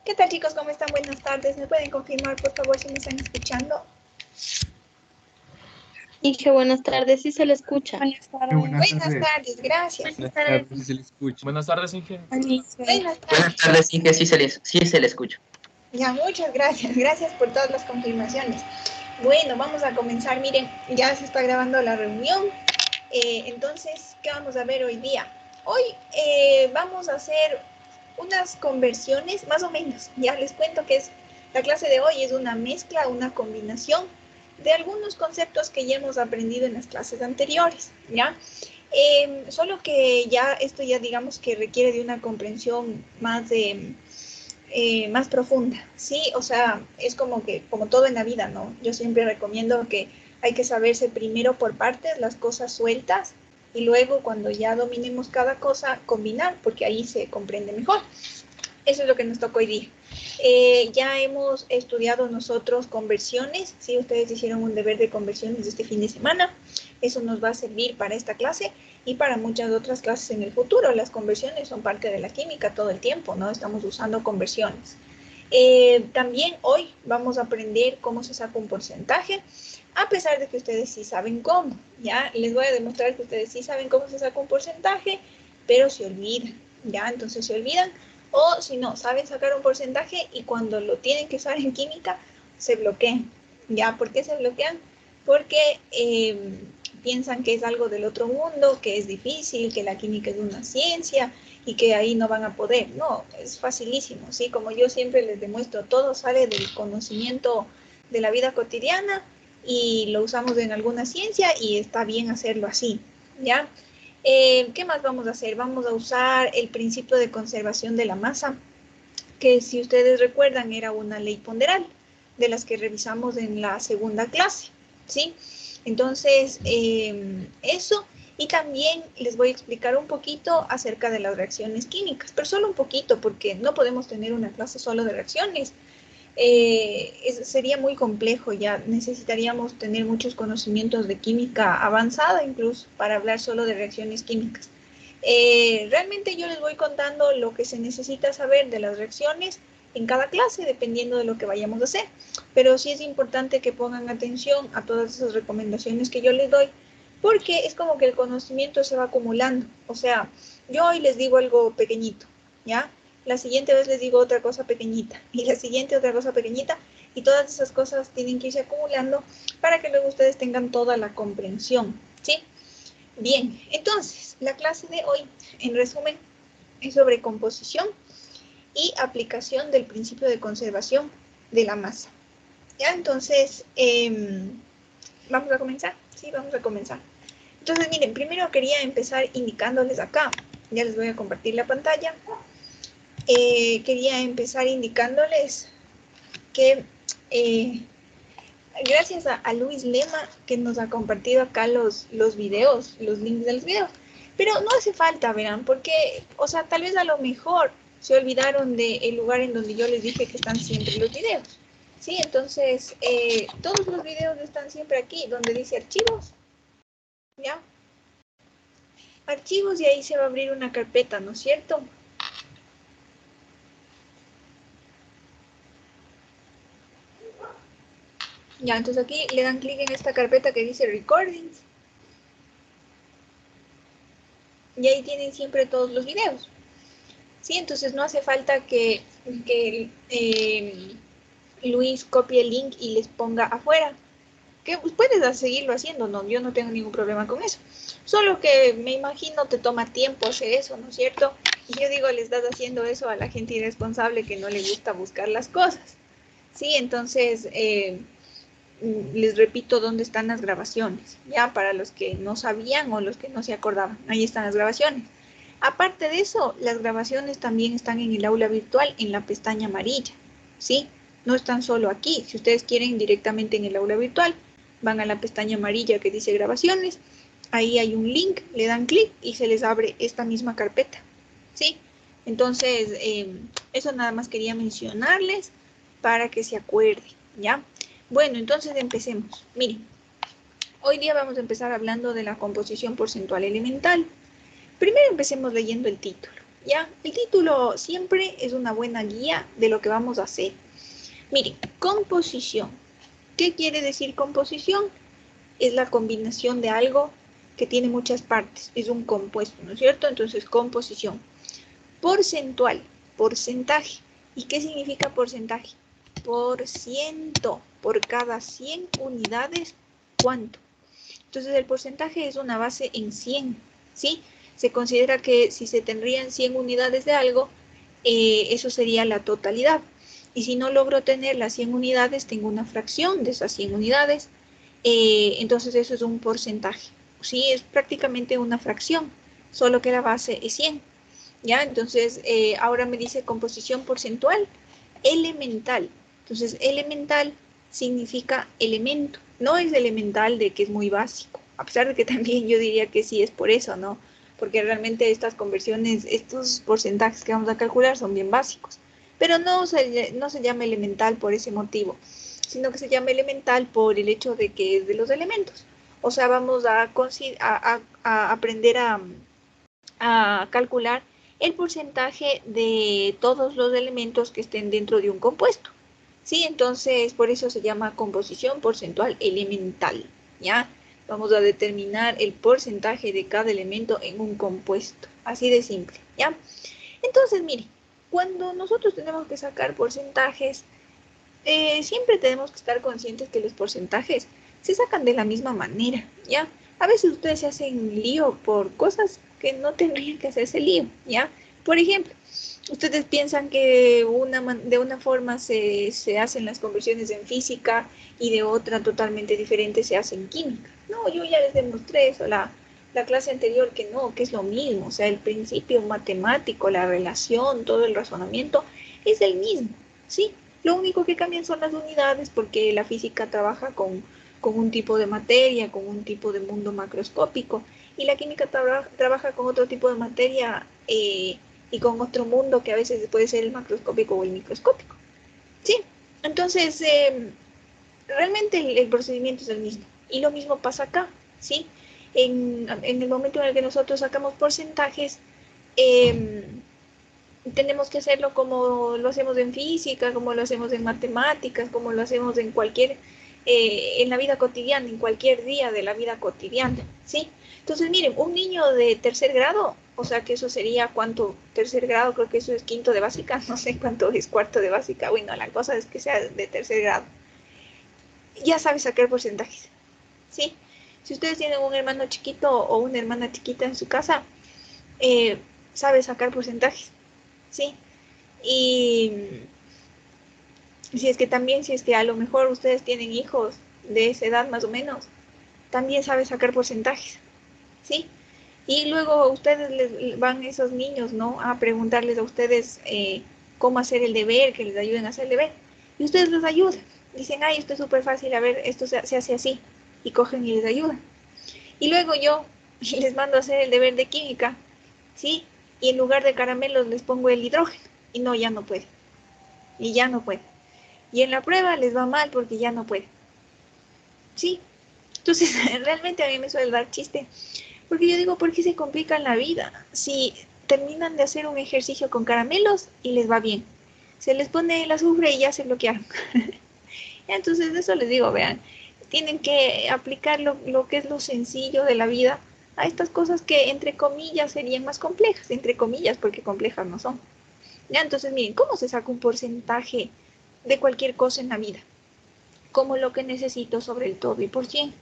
¿Qué tal, chicos? ¿Cómo están? Buenas tardes. ¿Me pueden confirmar, por favor, si me están escuchando? Inge, buenas tardes, sí se le escucha. Buenas tardes. Buenas tardes, gracias. Buenas tardes, sí se le escucha. Buenas tardes, Inge. Buenas Buenas tardes, Inge, sí se le escucha. Ya, muchas gracias. Gracias por todas las confirmaciones. Bueno, vamos a comenzar. Miren, ya se está grabando la reunión. Entonces, ¿qué vamos a ver hoy día? Hoy vamos a hacer unas conversiones, más o menos. Ya les cuento que la clase de hoy es una mezcla, una combinación de algunos conceptos que ya hemos aprendido en las clases anteriores, ¿ya? Solo que esto ya digamos que requiere de una comprensión más profunda, ¿sí? O sea, es como todo en la vida, ¿no? Yo siempre recomiendo que hay que saberse primero por partes las cosas sueltas y luego cuando ya dominemos cada cosa, combinar, porque ahí se comprende mejor. Eso es lo que nos tocó hoy día. Ya hemos estudiado nosotros conversiones, ¿sí? Ustedes hicieron un deber de conversiones este fin de semana. Eso nos va a servir para esta clase y para muchas otras clases en el futuro. Las conversiones son parte de la química todo el tiempo, ¿no? Estamos usando conversiones. También hoy vamos a aprender cómo se saca un porcentaje, a pesar de que ustedes sí saben cómo, ¿ya? Les voy a demostrar que ustedes sí saben cómo se saca un porcentaje, pero se olvidan, ¿ya? Entonces se olvidan. O si no, saben sacar un porcentaje y cuando lo tienen que usar en química, se bloquean. ¿Ya? ¿Por qué se bloquean? Porque piensan que es algo del otro mundo, que es difícil, que la química es una ciencia y que ahí no van a poder. No, es facilísimo, ¿sí? Como yo siempre les demuestro, todo sale del conocimiento de la vida cotidiana y lo usamos en alguna ciencia y está bien hacerlo así, ¿ya? ¿Qué más vamos a hacer? Vamos a usar el principio de conservación de la masa, que si ustedes recuerdan era una ley ponderal de las que revisamos en la segunda clase, ¿sí? Entonces, eso, y también les voy a explicar un poquito acerca de las reacciones químicas, pero solo un poquito, porque no podemos tener una clase solo de reacciones. Sería muy complejo, ya necesitaríamos tener muchos conocimientos de química avanzada incluso para hablar solo de reacciones químicas. Realmente yo les voy contando lo que se necesita saber de las reacciones en cada clase dependiendo de lo que vayamos a hacer, pero sí es importante que pongan atención a todas esas recomendaciones que yo les doy porque es como que el conocimiento se va acumulando. O sea, yo hoy les digo algo pequeñito, ¿ya? La siguiente vez les digo otra cosa pequeñita y la siguiente otra cosa pequeñita y todas esas cosas tienen que irse acumulando para que luego ustedes tengan toda la comprensión, ¿sí? Bien, entonces la clase de hoy, en resumen, es sobre composición y aplicación del principio de conservación de la masa. ¿Ya? Entonces, ¿vamos a comenzar? Sí, vamos a comenzar. Entonces, miren, primero quería empezar indicándoles acá, ya les voy a compartir la pantalla. Quería empezar indicándoles que gracias a Luis Lema que nos ha compartido acá los videos, los links de los videos, pero no hace falta, verán, porque, o sea, tal vez a lo mejor se olvidaron del lugar en donde yo les dije que están siempre los videos, ¿sí? Entonces, todos los videos están siempre aquí, donde dice archivos, ¿ya? Archivos y ahí se va a abrir una carpeta, ¿no es cierto? Ya, entonces aquí le dan clic en esta carpeta que dice Recordings. Y ahí tienen siempre todos los videos. Sí, entonces no hace falta que Luis copie el link y les ponga afuera. Que puedes seguirlo haciendo, no, yo no tengo ningún problema con eso. Solo que me imagino te toma tiempo hacer eso, ¿no es cierto? Y yo digo, le estás haciendo eso a la gente irresponsable que no le gusta buscar las cosas. Sí, entonces les repito dónde están las grabaciones, ya para los que no sabían o los que no se acordaban, ahí están las grabaciones. Aparte de eso, las grabaciones también están en el aula virtual en la pestaña amarilla, ¿sí? No están solo aquí, si ustedes quieren directamente en el aula virtual, van a la pestaña amarilla que dice grabaciones, ahí hay un link, le dan clic y se les abre esta misma carpeta, ¿sí? Entonces, eso nada más quería mencionarles para que se acuerden, ¿ya? Bueno, entonces empecemos. Miren, hoy día vamos a empezar hablando de la composición porcentual elemental. Primero empecemos leyendo el título, ¿ya? El título siempre es una buena guía de lo que vamos a hacer. Miren, composición. ¿Qué quiere decir composición? Es la combinación de algo que tiene muchas partes, es un compuesto, ¿no es cierto? Entonces, composición. Porcentual, porcentaje. ¿Y qué significa porcentaje? Por ciento, por cada 100 unidades, ¿cuánto? Entonces, el porcentaje es una base en 100, ¿sí? Se considera que si se tendrían 100 unidades de algo, eso sería la totalidad. Y si no logro tener las 100 unidades, tengo una fracción de esas 100 unidades, entonces eso es un porcentaje. Sí, es prácticamente una fracción, solo que la base es 100. ¿Ya? Entonces, ahora me dice composición porcentual elemental. Entonces, elemental significa elemento. No es elemental de que es muy básico, a pesar de que también yo diría que sí es por eso, ¿no? Porque realmente estas conversiones, estos porcentajes que vamos a calcular son bien básicos. Pero no se llama elemental por ese motivo, sino que se llama elemental por el hecho de que es de los elementos. O sea, vamos a aprender a calcular el porcentaje de todos los elementos que estén dentro de un compuesto. ¿Sí? Entonces, por eso se llama composición porcentual elemental, ¿ya? Vamos a determinar el porcentaje de cada elemento en un compuesto, así de simple, ¿ya? Entonces, mire, cuando nosotros tenemos que sacar porcentajes, siempre tenemos que estar conscientes que los porcentajes se sacan de la misma manera, ¿ya? A veces ustedes se hacen lío por cosas que no tendrían que hacerse lío, ¿ya? Por ejemplo, ustedes piensan que de una forma se hacen las conversiones en física y de otra totalmente diferente se hace en química. No, yo ya les demostré eso la clase anterior que no, que es lo mismo. O sea, el principio matemático, la relación, todo el razonamiento es el mismo, ¿sí? Lo único que cambian son las unidades porque la física trabaja con un tipo de materia, con un tipo de mundo macroscópico y la química trabaja con otro tipo de materia y con otro mundo que a veces puede ser el macroscópico o el microscópico. ¿Sí? Entonces, realmente el procedimiento es el mismo. Y lo mismo pasa acá, ¿sí? En el momento en el que nosotros sacamos porcentajes, tenemos que hacerlo como lo hacemos en física, como lo hacemos en matemáticas, como lo hacemos en cualquier, en la vida cotidiana, en cualquier día de la vida cotidiana, ¿sí? Entonces, miren, un niño de tercer grado, o sea que eso sería cuánto, tercer grado, creo que eso es quinto de básica, no sé cuánto es cuarto de básica, bueno, la cosa es que sea de tercer grado, ya sabe sacar porcentajes, ¿sí? Si ustedes tienen un hermano chiquito o una hermana chiquita en su casa, sabe sacar porcentajes, ¿sí? Y si es que también, si es que a lo mejor ustedes tienen hijos de esa edad más o menos, también sabe sacar porcentajes, ¿sí? Y luego ustedes les van esos niños, ¿no? A preguntarles a ustedes cómo hacer el deber, que les ayuden a hacer el deber. Y ustedes les ayudan. Dicen, ay, esto es súper fácil, a ver, esto se hace así. Y cogen y les ayudan. Y luego yo les mando a hacer el deber de química, ¿sí? Y en lugar de caramelos les pongo el hidrógeno. Y no, ya no puede. Y ya no puede. Y en la prueba les va mal porque ya no puede. ¿Sí? Entonces, realmente a mí me suele dar chiste. Porque yo digo, ¿por qué se complican la vida? Si terminan de hacer un ejercicio con caramelos y les va bien. Se les pone el azufre y ya se bloquearon. Entonces, eso les digo, vean, tienen que aplicar lo que es lo sencillo de la vida a estas cosas que, entre comillas, serían más complejas. Entre comillas, porque complejas no son. Ya, entonces, miren, ¿cómo se saca un porcentaje de cualquier cosa en la vida? Como lo que necesito sobre el todo y por 100.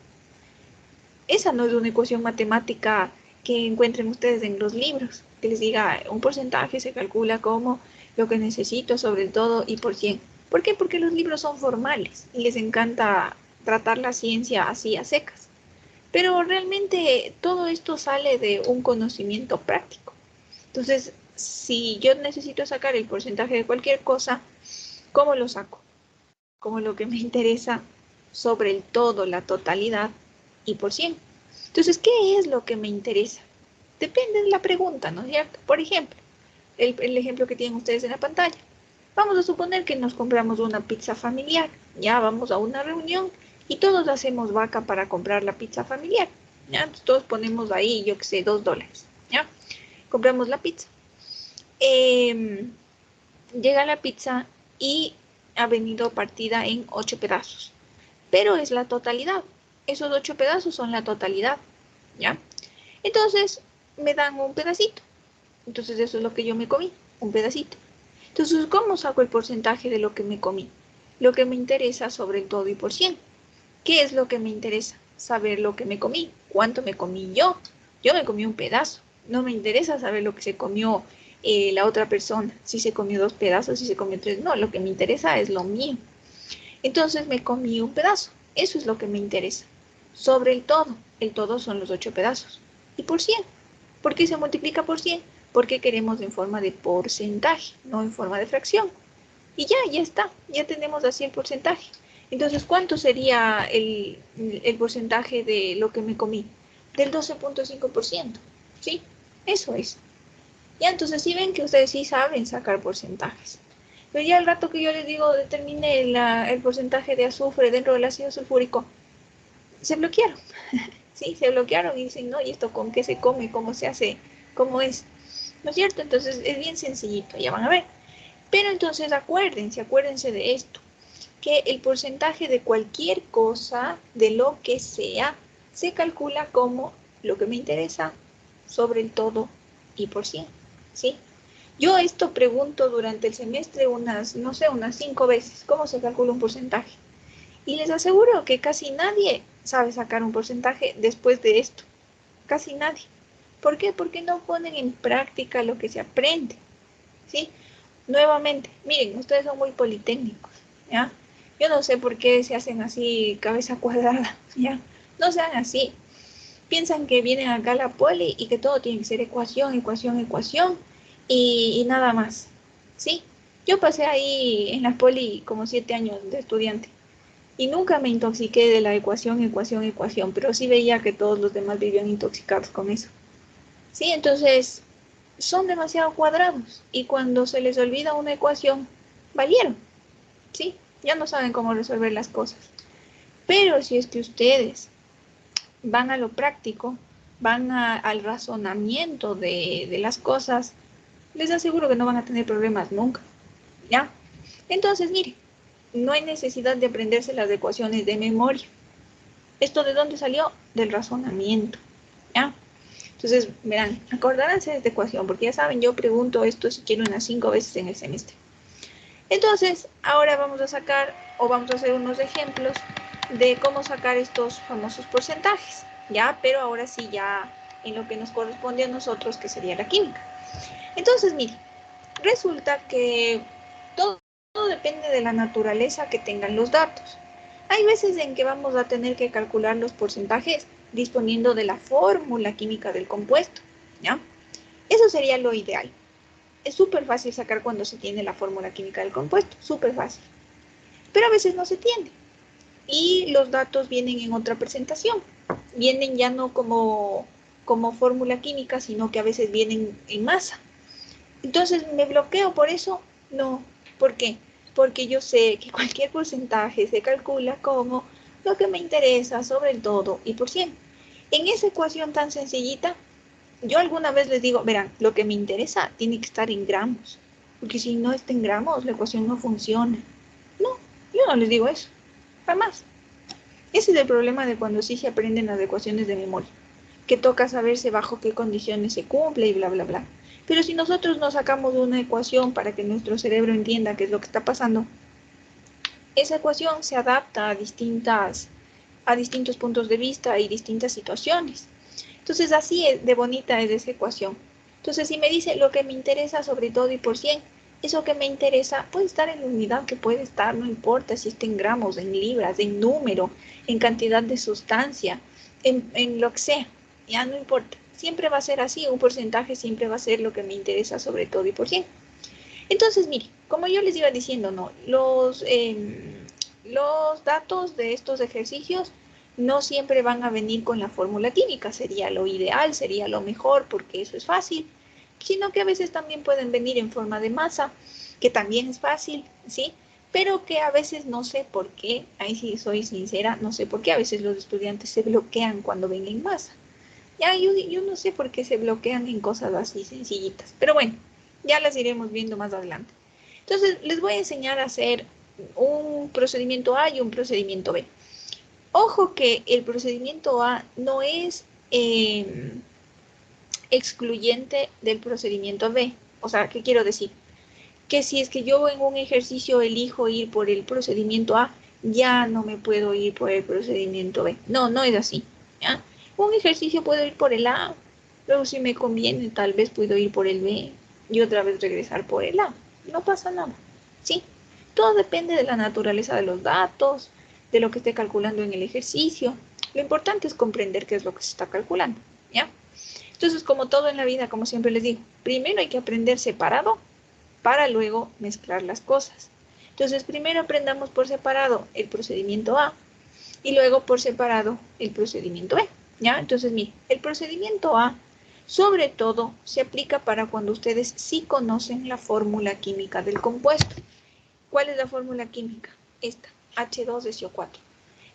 Esa no es una ecuación matemática que encuentren ustedes en los libros, que les diga un porcentaje se calcula como lo que necesito sobre el todo y por 100. ¿Por qué? Porque los libros son formales y les encanta tratar la ciencia así a secas. Pero realmente todo esto sale de un conocimiento práctico. Entonces, si yo necesito sacar el porcentaje de cualquier cosa, ¿cómo lo saco? Como lo que me interesa sobre el todo, la totalidad y por 100. Entonces, ¿qué es lo que me interesa? Depende de la pregunta, ¿no es cierto? Por ejemplo, el ejemplo que tienen ustedes en la pantalla. Vamos a suponer que nos compramos una pizza familiar. Ya vamos a una reunión y todos hacemos vaca para comprar la pizza familiar. ¿Ya? Entonces, todos ponemos ahí, yo qué sé, $2. ¿Ya? Compramos la pizza. llega la pizza y ha venido partida en 8 pedazos, pero es la totalidad. Esos 8 pedazos son la totalidad, ¿ya? Entonces me dan un pedacito. Entonces eso es lo que yo me comí, un pedacito. Entonces, ¿cómo saco el porcentaje de lo que me comí? Lo que me interesa sobre el todo y por cien. ¿Qué es lo que me interesa? Saber lo que me comí. ¿Cuánto me comí yo? Yo me comí un pedazo. No me interesa saber lo que se comió la otra persona. Si se comió 2 pedazos, si se comió 3. No, lo que me interesa es lo mío. Entonces me comí un pedazo. Eso es lo que me interesa. Sobre el todo son los 8 pedazos. Y por 100. ¿Por qué se multiplica por 100? Porque queremos en forma de porcentaje, no en forma de fracción. Y ya está, ya tenemos así el porcentaje. Entonces, ¿cuánto sería el porcentaje de lo que me comí? Del 12.5%, ¿sí? Eso es. Ya, entonces sí ven que ustedes sí saben sacar porcentajes. Pero ya al rato que yo les digo, determine el porcentaje de azufre dentro del ácido sulfúrico, se bloquearon. Sí, se bloquearon y dicen, no, ¿y esto con qué se come? ¿Cómo se hace? ¿Cómo es? ¿No es cierto? Entonces es bien sencillito, ya van a ver. Pero entonces acuérdense de esto, que el porcentaje de cualquier cosa, de lo que sea, se calcula como lo que me interesa sobre el todo y por cien, ¿sí? Yo esto pregunto durante el semestre unas, no sé, unas 5 veces, ¿cómo se calcula un porcentaje? Y les aseguro que casi nadie sabe sacar un porcentaje después de esto, casi nadie. ¿Por qué? Porque no ponen en práctica lo que se aprende, ¿sí? Nuevamente, miren, ustedes son muy politécnicos, ¿ya? Yo no sé por qué se hacen así, cabeza cuadrada, ¿ya? No sean así. Piensan que vienen acá a la poli y que todo tiene que ser ecuación, ecuación, ecuación y nada más, ¿sí? Yo pasé ahí en la poli como 7 años de estudiante y nunca me intoxiqué de la ecuación, ecuación, ecuación, pero sí veía que todos los demás vivían intoxicados con eso. Sí, entonces son demasiado cuadrados y cuando se les olvida una ecuación, valieron, ¿sí? Ya no saben cómo resolver las cosas. Pero si es que ustedes van a lo práctico, al razonamiento de las cosas, les aseguro que no van a tener problemas nunca, ¿ya? Entonces, mire, no hay necesidad de aprenderse las ecuaciones de memoria. ¿Esto de dónde salió? Del razonamiento, ¿ya? Entonces, verán, acordaránse de esta ecuación, porque ya saben, yo pregunto esto si quiero unas 5 veces en el semestre. Entonces, ahora vamos a sacar, o vamos a hacer unos ejemplos de cómo sacar estos famosos porcentajes, ¿ya? Pero ahora sí ya en lo que nos corresponde a nosotros, que sería la química. Entonces, mire, resulta que todo depende de la naturaleza que tengan los datos. Hay veces en que vamos a tener que calcular los porcentajes disponiendo de la fórmula química del compuesto, ¿ya? Eso sería lo ideal. Es súper fácil sacar cuando se tiene la fórmula química del compuesto, súper fácil. Pero a veces no se tiene. Y los datos vienen en otra presentación. Vienen ya no como fórmula química, sino que a veces vienen en masa. Entonces, ¿me bloqueo por eso? No. ¿Por qué? Porque yo sé que cualquier porcentaje se calcula como lo que me interesa sobre el todo y por cien. En esa ecuación tan sencillita, yo alguna vez les digo, verán, lo que me interesa tiene que estar en gramos, porque si no está en gramos, la ecuación no funciona. No, yo no les digo eso, jamás. Ese es el problema de cuando sí se aprenden las ecuaciones de memoria, que toca saberse bajo qué condiciones se cumple y bla, bla, bla. Pero si nosotros no sacamos una ecuación para que nuestro cerebro entienda qué es lo que está pasando, esa ecuación se adapta a distintos puntos de vista y distintas situaciones. Entonces, así es de bonita es esa ecuación. Entonces, si me dice lo que me interesa sobre todo y por cien, eso que me interesa puede estar en la unidad que puede estar, no importa si está en gramos, en libras, en número, en cantidad de sustancia, en lo que sea, ya no importa. Siempre va a ser así, un porcentaje siempre va a ser lo que me interesa sobre todo y por cien. Entonces, mire, como yo les iba diciendo, ¿no? Los datos de estos ejercicios no siempre van a venir con la fórmula química, sería lo ideal, sería lo mejor, porque eso es fácil, sino que a veces también pueden venir en forma de masa, que también es fácil, ¿sí? Pero que a veces no sé por qué, ahí sí soy sincera, no sé por qué a veces los estudiantes se bloquean cuando ven en masa. Ya, yo no sé por qué se bloquean en cosas así sencillitas, pero bueno, Ya las iremos viendo más adelante. Entonces, les voy a enseñar a hacer un procedimiento A y un procedimiento B. Ojo que el procedimiento A no es excluyente del procedimiento B. O sea, ¿qué quiero decir? Que si es que yo en un ejercicio elijo ir por el procedimiento A, ya no me puedo ir por el procedimiento B. No, no es así. ¿Ya? Un ejercicio puedo ir por el A, luego si me conviene tal vez puedo ir por el B y otra vez regresar por el A. No pasa nada. ¿Sí? Todo depende de la naturaleza de los datos, de lo que esté calculando en el ejercicio. Lo importante es comprender qué es lo que se está calculando. ¿Ya? Entonces, como todo en la vida, como siempre les digo, primero hay que aprender separado para luego mezclar las cosas. Entonces, primero aprendamos por separado el procedimiento A y luego por separado el procedimiento B. ¿Ya? Entonces, miren, el procedimiento A sobre todo se aplica para cuando ustedes sí conocen la fórmula química del compuesto. ¿Cuál es la fórmula química? Esta, H2SO4.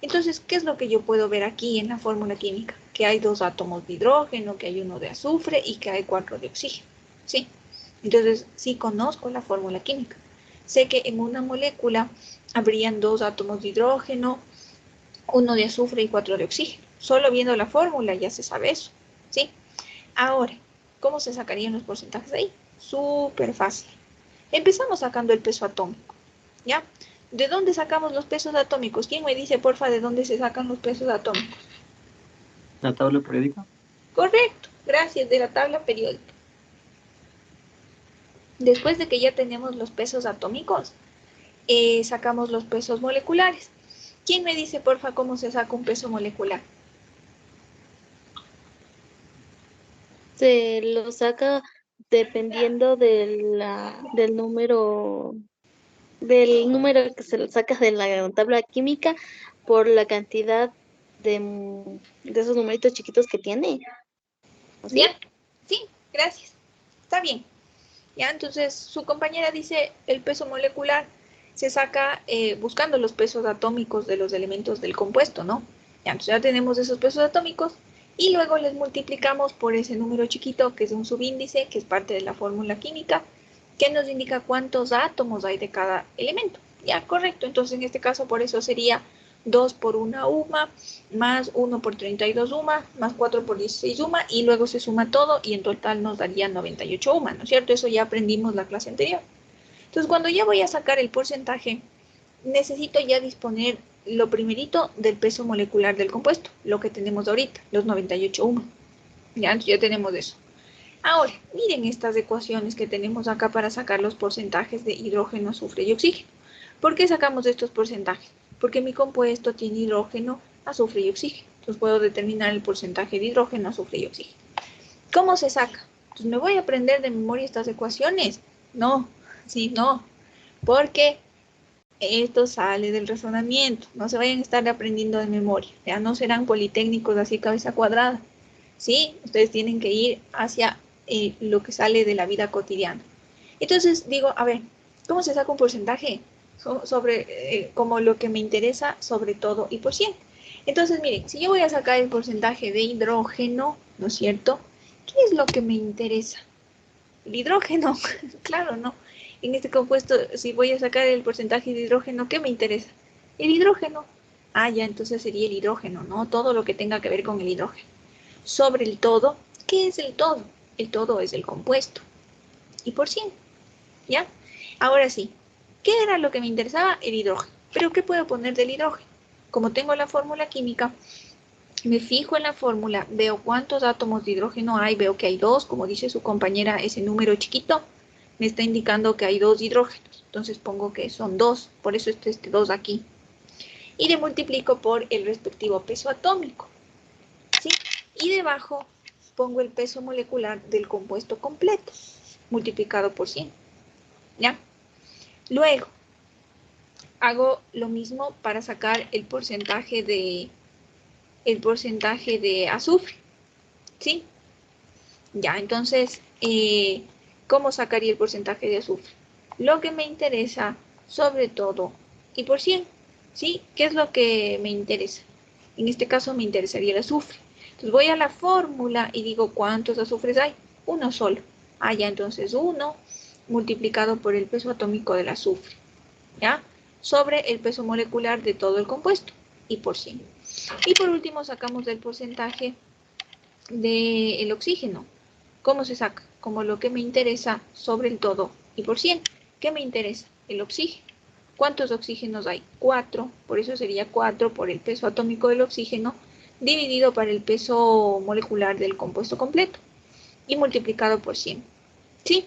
Entonces, ¿qué es lo que yo puedo ver aquí en la fórmula química? Que hay 2 átomos de hidrógeno, que hay 1 de azufre y que hay 4 de oxígeno. ¿Sí? Entonces, sí conozco la fórmula química. Sé que en una molécula habrían 2 átomos de hidrógeno, 1 de azufre y 4 de oxígeno. Solo viendo la fórmula ya se sabe eso. ¿Sí? Ahora, ¿cómo se sacarían los porcentajes de ahí? Súper fácil. Empezamos sacando el peso atómico. ¿Ya? ¿De dónde sacamos los pesos atómicos? ¿Quién me dice, porfa, de dónde se sacan los pesos atómicos? ¿La tabla periódica? Correcto, gracias, de la tabla periódica. Después de que ya tenemos los pesos atómicos, sacamos los pesos moleculares. ¿Quién me dice, porfa, cómo se saca un peso molecular? Se lo saca dependiendo del número que se lo sacas de la tabla química por la cantidad de esos numeritos chiquitos que tiene. ¿Sí? ¿Bien? Sí, gracias. Está bien. ¿Ya? Entonces, su compañera dice el peso molecular se saca buscando los pesos atómicos de los elementos del compuesto, ¿no? Ya, entonces ya tenemos esos pesos atómicos y luego les multiplicamos por ese número chiquito que es un subíndice, que es parte de la fórmula química, que nos indica cuántos átomos hay de cada elemento. Ya, correcto. Entonces, en este caso, por eso sería 2 por 1 UMA, más 1 por 32 UMA, más 4 por 16 UMA, y luego se suma todo y en total nos daría 98 UMA, ¿no es cierto? Eso ya aprendimos la clase anterior. Entonces, cuando ya voy a sacar el porcentaje, necesito ya disponer lo primerito del peso molecular del compuesto, lo que tenemos ahorita, los 98 UMA. Ya tenemos eso. Ahora, miren estas ecuaciones que tenemos acá para sacar los porcentajes de hidrógeno, azufre y oxígeno. ¿Por qué sacamos estos porcentajes? Porque mi compuesto tiene hidrógeno, azufre y oxígeno. Entonces puedo determinar el porcentaje de hidrógeno, azufre y oxígeno. ¿Cómo se saca? Entonces, ¿me voy a aprender de memoria estas ecuaciones? No, sí, no. Porque esto sale del razonamiento. No se vayan a estar aprendiendo de memoria. Ya no serán politécnicos así cabeza cuadrada. ¿Sí? Ustedes tienen que ir hacia lo que sale de la vida cotidiana. Entonces digo, a ver, ¿cómo se saca un porcentaje? Sobre como lo que me interesa sobre todo y por 100. Entonces, miren, si yo voy a sacar el porcentaje de hidrógeno, ¿no es cierto? ¿Qué es lo que me interesa? El hidrógeno, claro, ¿no? En este compuesto, si voy a sacar el porcentaje de hidrógeno, ¿qué me interesa? El hidrógeno. Ah, ya, entonces sería el hidrógeno, ¿no? Todo lo que tenga que ver con el hidrógeno. Sobre el todo, ¿qué es el todo? El todo es el compuesto. Y por 100, ¿ya? Ahora sí, ¿qué era lo que me interesaba? El hidrógeno. ¿Pero qué puedo poner del hidrógeno? Como tengo la fórmula química, me fijo en la fórmula, veo cuántos átomos de hidrógeno hay, veo que hay 2, como dice su compañera, ese número chiquito me está indicando que hay 2 hidrógenos. Entonces pongo que son 2, por eso está este 2 aquí. Y le multiplico por el respectivo peso atómico. ¿Sí? Y debajo pongo el peso molecular del compuesto completo, multiplicado por 100. ¿Ya? Luego, hago lo mismo para sacar el porcentaje de azufre. ¿Sí? Ya, entonces, ¿cómo sacaría el porcentaje de azufre? Lo que me interesa, sobre todo, y por 100, ¿sí? ¿Qué es lo que me interesa? En este caso me interesaría el azufre. Entonces voy a la fórmula y digo, ¿cuántos azufres hay? Uno solo. Ah, ya, entonces 1 multiplicado por el peso atómico del azufre, ¿ya? Sobre el peso molecular de todo el compuesto y por 100. Y por último sacamos el porcentaje del oxígeno. ¿Cómo se saca? Como lo que me interesa sobre el todo y por 100. ¿Qué me interesa? El oxígeno. ¿Cuántos oxígenos hay? 4, por eso sería 4 por el peso atómico del oxígeno dividido por el peso molecular del compuesto completo y multiplicado por 100. ¿Sí?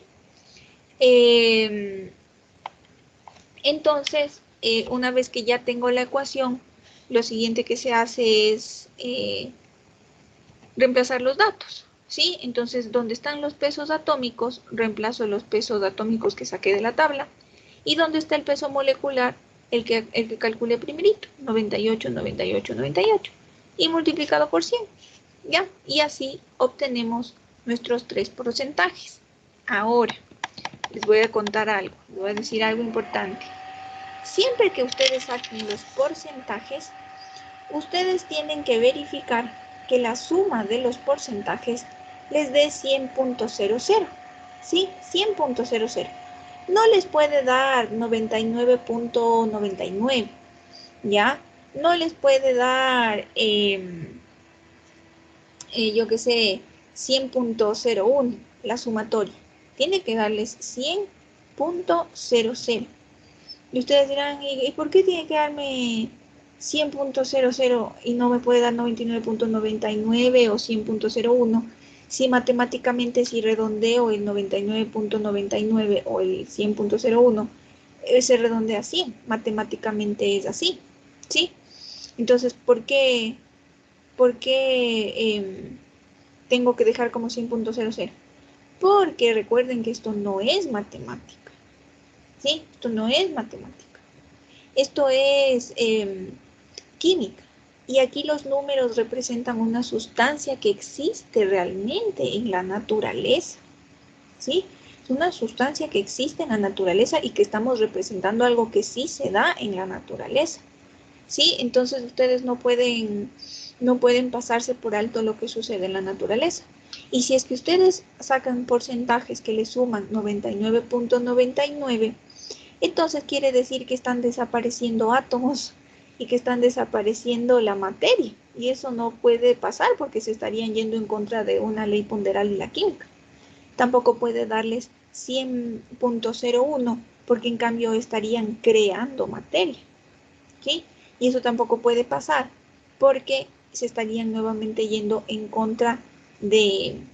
Entonces, una vez que ya tengo la ecuación, lo siguiente que se hace es reemplazar los datos. ¿Sí? Entonces, donde están los pesos atómicos, reemplazo los pesos atómicos que saqué de la tabla. Y donde está el peso molecular, el que calculé primerito, 98, 98, 98. Y multiplicado por 100. ¿Ya? Y así obtenemos nuestros 3 porcentajes. Ahora, les voy a contar algo, les voy a decir algo importante. Siempre que ustedes saquen los porcentajes, ustedes tienen que verificar que la suma de los porcentajes les dé 100.00. ¿Sí? 100.00. No les puede dar 99.99. ¿Ya? No les puede dar, yo qué sé, 100.01, la sumatoria. Tiene que darles 100.00. Y ustedes dirán, ¿y por qué tiene que darme 100.00 y no me puede dar 99.99 o 100.01? Si matemáticamente si redondeo el 99.99 o el 100.01, se redondea a 100. Matemáticamente es así, ¿sí? Entonces, ¿por qué tengo que dejar como 100.00? Porque recuerden que esto no es matemática, ¿sí? Esto no es matemática. Esto es química. Y aquí los números representan una sustancia que existe realmente en la naturaleza, ¿sí? Es una sustancia que existe en la naturaleza y que estamos representando algo que sí se da en la naturaleza, ¿sí? Entonces ustedes no pueden pasarse por alto lo que sucede en la naturaleza. Y si es que ustedes sacan porcentajes que le suman 99.99, entonces quiere decir que están desapareciendo átomos y que están desapareciendo la materia. Y eso no puede pasar porque se estarían yendo en contra de una ley ponderal de la química. Tampoco puede darles 100.01 porque en cambio estarían creando materia, ¿sí? Y eso tampoco puede pasar porque se estarían nuevamente yendo en contra del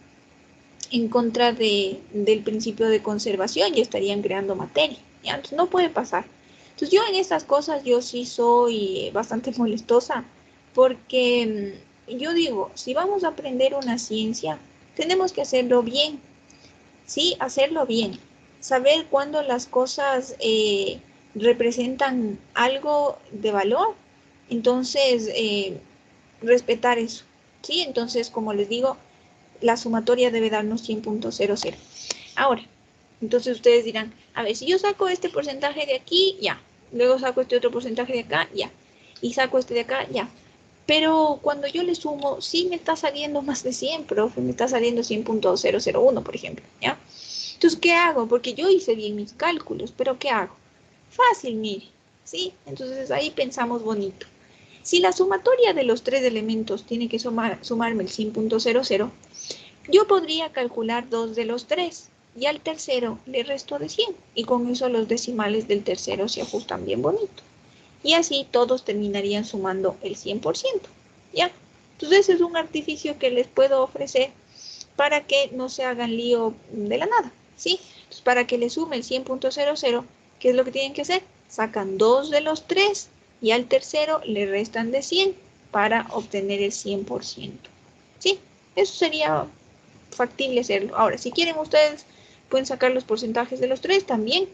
principio de conservación y estarían creando materia. ¿Ya? Entonces no puede pasar. Entonces yo en estas cosas yo sí soy bastante molestosa porque yo digo, si vamos a aprender una ciencia, tenemos que hacerlo bien, ¿sí? Hacerlo bien. Saber cuándo las cosas representan algo de valor. Entonces, respetar eso, ¿sí? Entonces, como les digo, la sumatoria debe darnos 100.00. Ahora, entonces ustedes dirán, a ver, si yo saco este porcentaje de aquí, ya. Luego saco este otro porcentaje de acá, ya. Y saco este de acá, ya. Pero cuando yo le sumo, sí me está saliendo más de 100, profe. Me está saliendo 100.001, por ejemplo, ¿ya? Entonces, ¿qué hago? Porque yo hice bien mis cálculos, pero ¿qué hago? Fácil, mire, ¿sí? Entonces ahí pensamos bonito. Si la sumatoria de los 3 elementos tiene que sumarme el 100.00, yo podría calcular 2 de los 3 y al tercero le resto de 100 y con eso los decimales del tercero se ajustan bien bonito. Y así todos terminarían sumando el 100%, ¿ya? Entonces ese es un artificio que les puedo ofrecer para que no se hagan lío de la nada, ¿sí? Entonces para que le sume el 100.00, ¿qué es lo que tienen que hacer? Sacan 2 de los 3 y al tercero le restan de 100 para obtener el 100%. ¿Sí? Eso sería factible hacerlo. Ahora, si quieren ustedes, pueden sacar los porcentajes de los 3 también,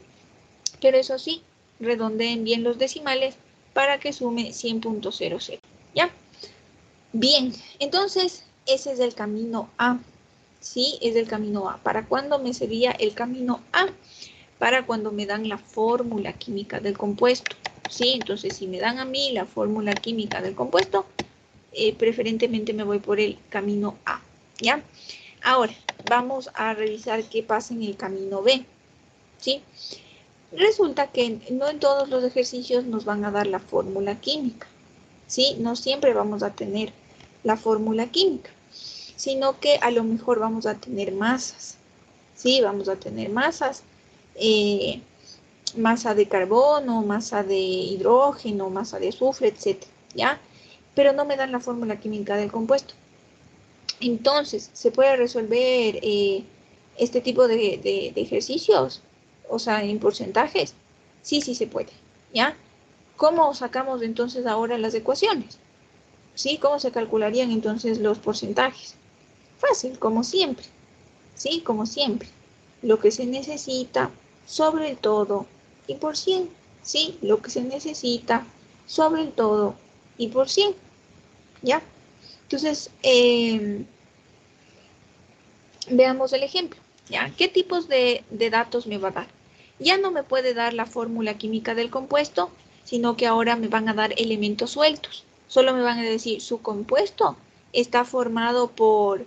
pero eso sí, redondeen bien los decimales para que sume 100.00. ¿Ya? Bien, entonces ese es el camino A. Sí, es el camino A. ¿Para cuándo me sería el camino A? Para cuando me dan la fórmula química del compuesto. ¿Sí? Entonces, si me dan a mí la fórmula química del compuesto, preferentemente me voy por el camino A. ¿Ya? Ahora, vamos a revisar qué pasa en el camino B, ¿sí? Resulta que no en todos los ejercicios nos van a dar la fórmula química, ¿sí? No siempre vamos a tener la fórmula química, sino que a lo mejor vamos a tener masas, ¿sí? Vamos a tener masas, masa de carbono, masa de hidrógeno, masa de azufre, etc., ¿ya? Pero no me dan la fórmula química del compuesto. Entonces, ¿se puede resolver este tipo de ejercicios? O sea, en porcentajes. Sí, sí se puede, ¿ya? ¿Cómo sacamos entonces ahora las ecuaciones? ¿Sí? ¿Cómo se calcularían entonces los porcentajes? Fácil, como siempre, ¿sí? Como siempre. Lo que se necesita sobre el todo y por 100, ¿sí? Lo que se necesita sobre el todo y por 100, ¿ya? Entonces, veamos el ejemplo, ¿ya? ¿Qué tipos de datos me va a dar? Ya no me puede dar la fórmula química del compuesto, sino que ahora me van a dar elementos sueltos. Solo me van a decir, su compuesto está formado por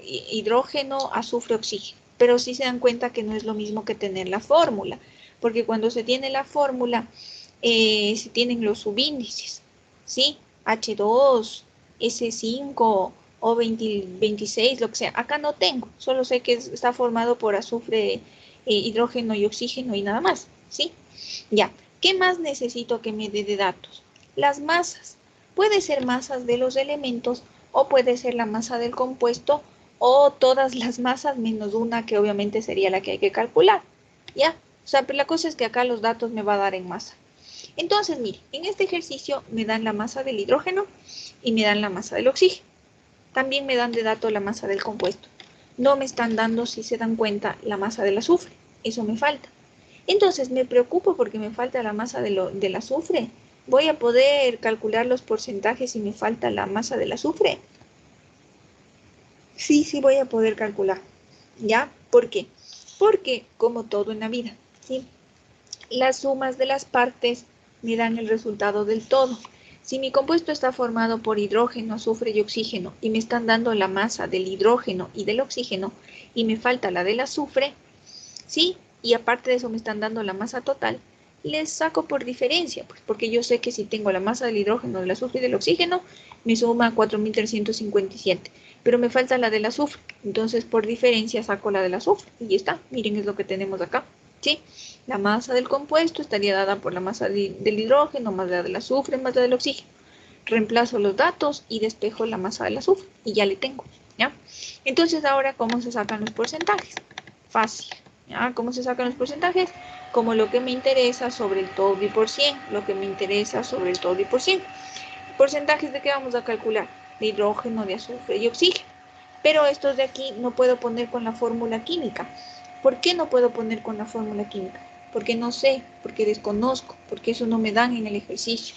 hidrógeno, azufre, oxígeno. Pero sí se dan cuenta que no es lo mismo que tener la fórmula, porque cuando se tiene la fórmula, se tienen los subíndices, ¿sí? H2, S5 o 20 26, lo que sea. Acá no tengo, solo sé que está formado por azufre, hidrógeno y oxígeno y nada más, ¿sí? Ya, ¿qué más necesito que me dé de datos? Las masas. Puede ser masas de los elementos o puede ser la masa del compuesto o todas las masas menos una que obviamente sería la que hay que calcular, ¿ya? O sea, pero la cosa es que acá los datos me va a dar en masa. Entonces, mire, en este ejercicio me dan la masa del hidrógeno y me dan la masa del oxígeno. También me dan de dato la masa del compuesto. No me están dando, si se dan cuenta, la masa del azufre. Eso me falta. Entonces me preocupo porque me falta la masa del azufre. ¿Voy a poder calcular los porcentajes si me falta la masa del azufre? Sí, sí voy a poder calcular. ¿Ya? ¿Por qué? Porque, como todo en la vida, ¿sí? Las sumas de las partes me dan el resultado del todo. Si mi compuesto está formado por hidrógeno, azufre y oxígeno y me están dando la masa del hidrógeno y del oxígeno y me falta la del azufre, ¿sí? Y aparte de eso me están dando la masa total, les saco por diferencia, pues porque yo sé que si tengo la masa del hidrógeno, del azufre y del oxígeno, me suma 4.357, pero me falta la del azufre, entonces por diferencia saco la del azufre y ya está, miren es lo que tenemos acá, ¿sí? La masa del compuesto estaría dada por la masa del hidrógeno, más la del azufre, más la del oxígeno. Reemplazo los datos y despejo la masa del azufre y ya le tengo, ¿ya? Entonces ahora, ¿cómo se sacan los porcentajes? Fácil. ¿Ya? ¿Cómo se sacan los porcentajes? Como lo que me interesa sobre el todo y por 100, lo que me interesa sobre el todo y por 100. ¿Porcentajes de qué vamos a calcular? De hidrógeno, de azufre y oxígeno. Pero estos de aquí no puedo poner con la fórmula química. ¿Por qué no puedo poner con la fórmula química? Porque no sé, porque desconozco, porque eso no me dan en el ejercicio.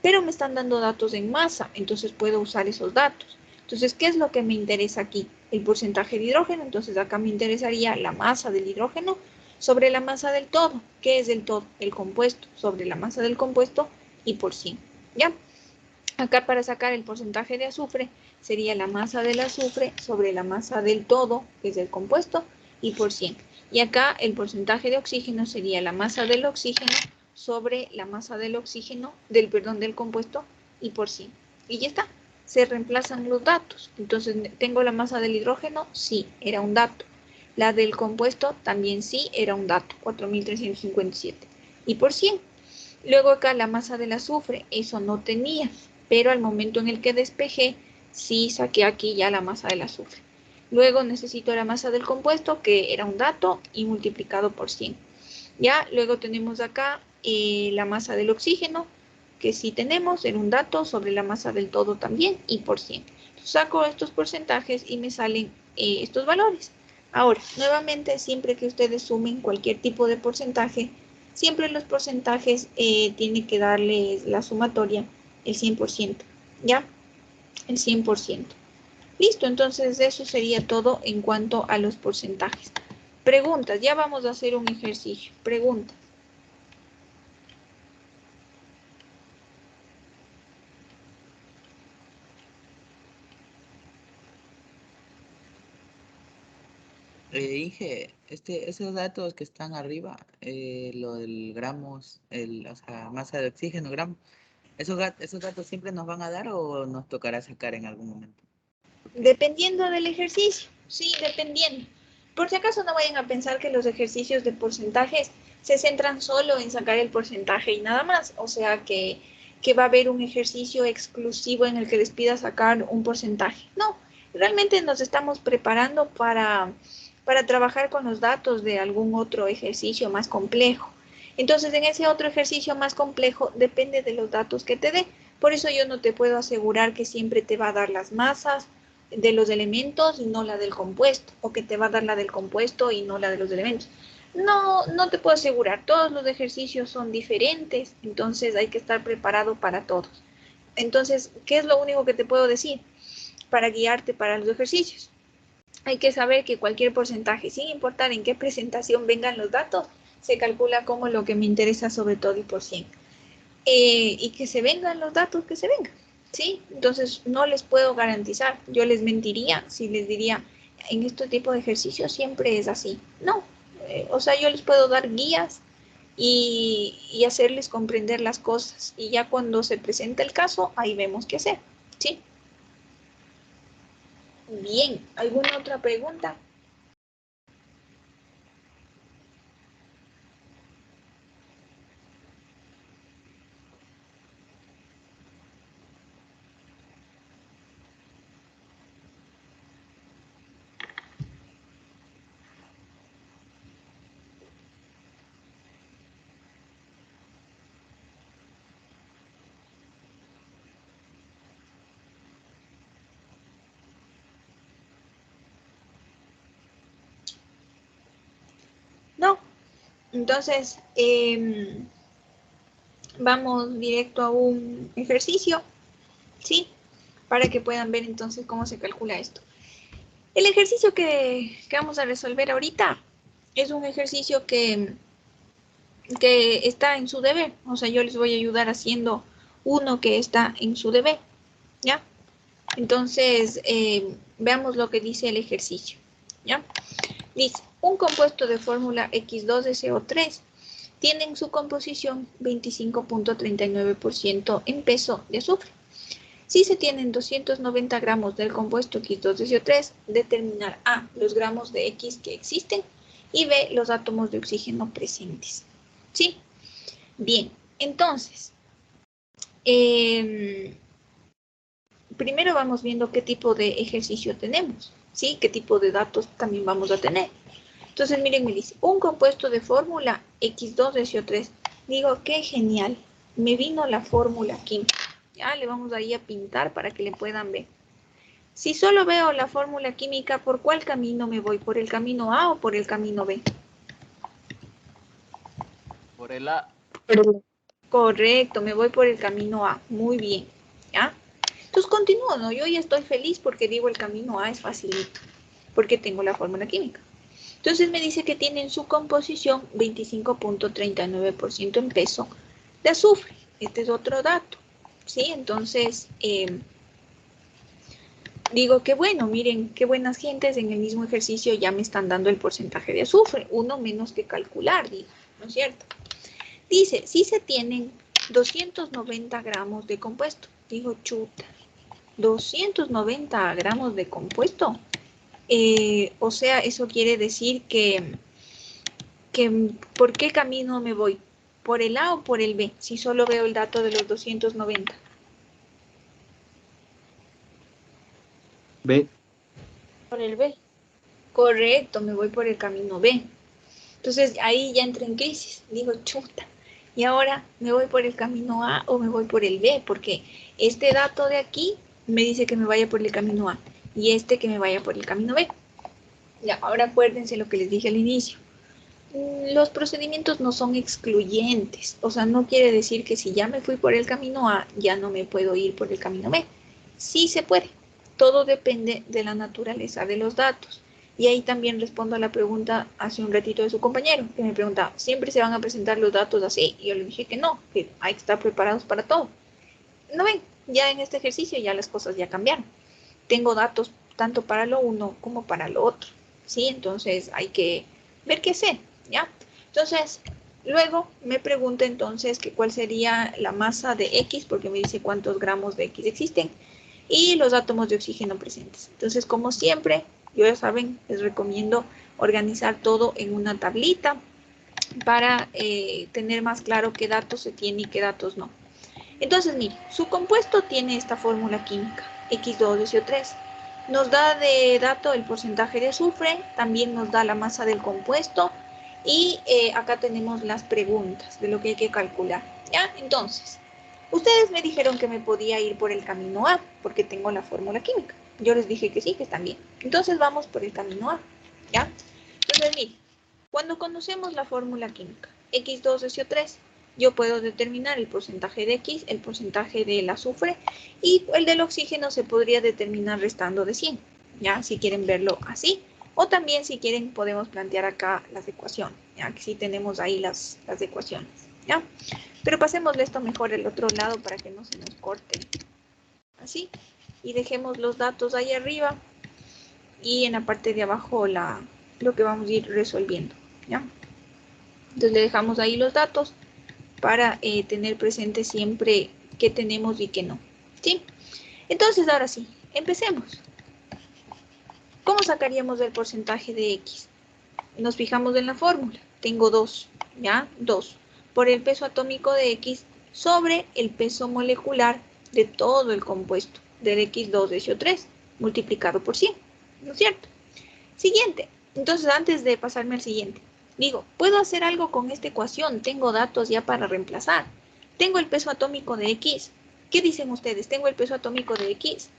Pero me están dando datos en masa, entonces puedo usar esos datos. Entonces, ¿qué es lo que me interesa aquí? El porcentaje de hidrógeno, entonces acá me interesaría la masa del hidrógeno sobre la masa del todo. ¿Qué es el todo? El compuesto sobre la masa del compuesto y por 100. ¿Ya? Acá para sacar el porcentaje de azufre sería la masa del azufre sobre la masa del todo, que es el compuesto, y por 100. Y acá el porcentaje de oxígeno sería la masa del oxígeno sobre la masa del oxígeno, del compuesto, y por 100. Y ya está, se reemplazan los datos. Entonces, ¿tengo la masa del hidrógeno? Sí, era un dato. La del compuesto también sí, era un dato, 4.357. Y por 100. Luego acá la masa del azufre, eso no tenía, pero al momento en el que despejé, sí saqué aquí ya la masa del azufre. Luego necesito la masa del compuesto, que era un dato, y multiplicado por 100. Ya, luego tenemos acá la masa del oxígeno, que sí tenemos, era un dato sobre la masa del todo también, y por 100. Saco estos porcentajes y me salen estos valores. Ahora, nuevamente, siempre que ustedes sumen cualquier tipo de porcentaje, siempre los porcentajes tienen que darles la sumatoria el 100%, ¿ya? El 100%. Listo, entonces eso sería todo en cuanto a los porcentajes. Preguntas, ya vamos a hacer un ejercicio. Preguntas. Inge, esos datos que están arriba, lo del gramos, o sea, masa de oxígeno, gramos, ¿esos datos siempre nos van a dar o nos tocará sacar en algún momento? Dependiendo del ejercicio, sí, dependiendo. Por si acaso no vayan a pensar que los ejercicios de porcentajes se centran solo en sacar el porcentaje y nada más. O sea que va a haber un ejercicio exclusivo en el que les pida sacar un porcentaje. No, realmente nos estamos preparando para trabajar con los datos de algún otro ejercicio más complejo. Entonces, en ese otro ejercicio más complejo depende de los datos que te dé. Por eso yo no te puedo asegurar que siempre te va a dar las masas de los elementos y no la del compuesto, o que te va a dar la del compuesto y no la de los elementos. No, no te puedo asegurar, todos los ejercicios son diferentes, entonces hay que estar preparado para todos. Entonces, ¿qué es lo único que te puedo decir para guiarte para los ejercicios? Hay que saber que cualquier porcentaje, sin importar en qué presentación vengan los datos, se calcula como lo que me interesa sobre todo y por 100. Y que se vengan los datos que se vengan, ¿sí? Entonces no les puedo garantizar, yo les mentiría si les diría, en este tipo de ejercicios siempre es así. No, o sea, yo les puedo dar guías y hacerles comprender las cosas y ya cuando se presenta el caso, ahí vemos qué hacer, ¿sí? Bien, ¿alguna otra pregunta? No, entonces vamos directo a un ejercicio, ¿sí? Para que puedan ver entonces cómo se calcula esto. El ejercicio que vamos a resolver ahorita es un ejercicio que está en su deber. O sea, yo les voy a ayudar haciendo uno que está en su deber, ¿ya? Entonces, veamos lo que dice el ejercicio, ¿ya? Dice, un compuesto de fórmula X2 de CO3 tiene en su composición 25.39% en peso de azufre. Si se tienen 290 gramos del compuesto X2 de CO3, determinar A, los gramos de X que existen y B, los átomos de oxígeno presentes. ¿Sí? Bien, entonces, primero vamos viendo qué tipo de ejercicio tenemos, ¿sí? Qué tipo de datos también vamos a tener. Entonces, miren, me dice, un compuesto de fórmula X2 de CO3. Digo, qué genial, me vino la fórmula aquí. Ya le vamos ahí a pintar para que le puedan ver. Si solo veo la fórmula química, ¿por cuál camino me voy? ¿Por el camino A o por el camino B? Por el A. Correcto, me voy por el camino A. Muy bien, ¿ya? Entonces continúo, ¿no? Yo ya estoy feliz porque digo el camino A es facilito, porque tengo la fórmula química. Entonces me dice que tiene en su composición 25.39% en peso de azufre. Este es otro dato, ¿sí? Entonces, digo que bueno, miren, qué buenas gentes en el mismo ejercicio ya me están dando el porcentaje de azufre, uno menos que calcular, digo, ¿no es cierto? Dice, si se tienen 290 gramos de compuesto, digo, chuta, 290 gramos de compuesto, o sea, eso quiere decir que ¿por qué camino me voy? ¿Por el A o por el B? Si solo veo el dato de los 290. B. Por el B. Correcto, me voy por el camino B. Entonces ahí ya entré en crisis. Digo, chuta. Y ahora me voy por el camino A o me voy por el B, porque este dato de aquí me dice que me vaya por el camino A y este que me vaya por el camino B. Ya, ahora acuérdense lo que les dije al inicio. Los procedimientos no son excluyentes, o sea, no quiere decir que si ya me fui por el camino A, ya no me puedo ir por el camino B. Sí se puede, todo depende de la naturaleza de los datos. Y ahí también respondo a la pregunta hace un ratito de su compañero, que me preguntaba, ¿siempre se van a presentar los datos así? Y yo le dije que no, que hay que estar preparados para todo. ¿No ven? Ya en este ejercicio ya las cosas ya cambiaron. Tengo datos tanto para lo uno como para lo otro. ¿sí? Entonces hay que ver qué hacer, ¿ya? Entonces, luego me pregunta entonces que cuál sería la masa de X, porque me dice cuántos gramos de X existen, y los átomos de oxígeno presentes. Entonces, como siempre, yo ya saben, les recomiendo organizar todo en una tablita para tener más claro qué datos se tiene y qué datos no. Entonces, mire, su compuesto tiene esta fórmula química, X2SO3. Nos da de dato el porcentaje de azufre, también nos da la masa del compuesto y acá tenemos las preguntas de lo que hay que calcular. ¿Ya? Entonces, ustedes me dijeron que me podía ir por el camino A, porque tengo la fórmula química. Yo les dije que sí, que están bien. Entonces vamos por el camino A. ¿Ya? Entonces, mire, cuando conocemos la fórmula química, X2SO3, yo puedo determinar el porcentaje de X, el porcentaje del azufre y el del oxígeno se podría determinar restando de 100, ¿ya? Si quieren verlo así. O también si quieren podemos plantear acá las ecuaciones, ¿ya? Que sí tenemos ahí las ecuaciones, ¿ya? Pero pasémosle esto mejor al otro lado para que no se nos corte. Así. Y dejemos los datos ahí arriba y en la parte de abajo lo que vamos a ir resolviendo, ¿ya? Entonces le dejamos ahí los datos para tener presente siempre qué tenemos y qué no, ¿sí? Entonces, ahora sí, empecemos. ¿Cómo sacaríamos el porcentaje de X? Nos fijamos en la fórmula. Tengo 2, ¿ya? 2 por el peso atómico de X sobre el peso molecular de todo el compuesto del X2SO3 multiplicado por 100, ¿no es cierto? Siguiente. Entonces, antes de pasarme al siguiente, digo, ¿puedo hacer algo con esta ecuación? Tengo datos ya para reemplazar. Tengo el peso atómico de X. ¿Qué dicen ustedes? ¿Tengo el peso atómico de X?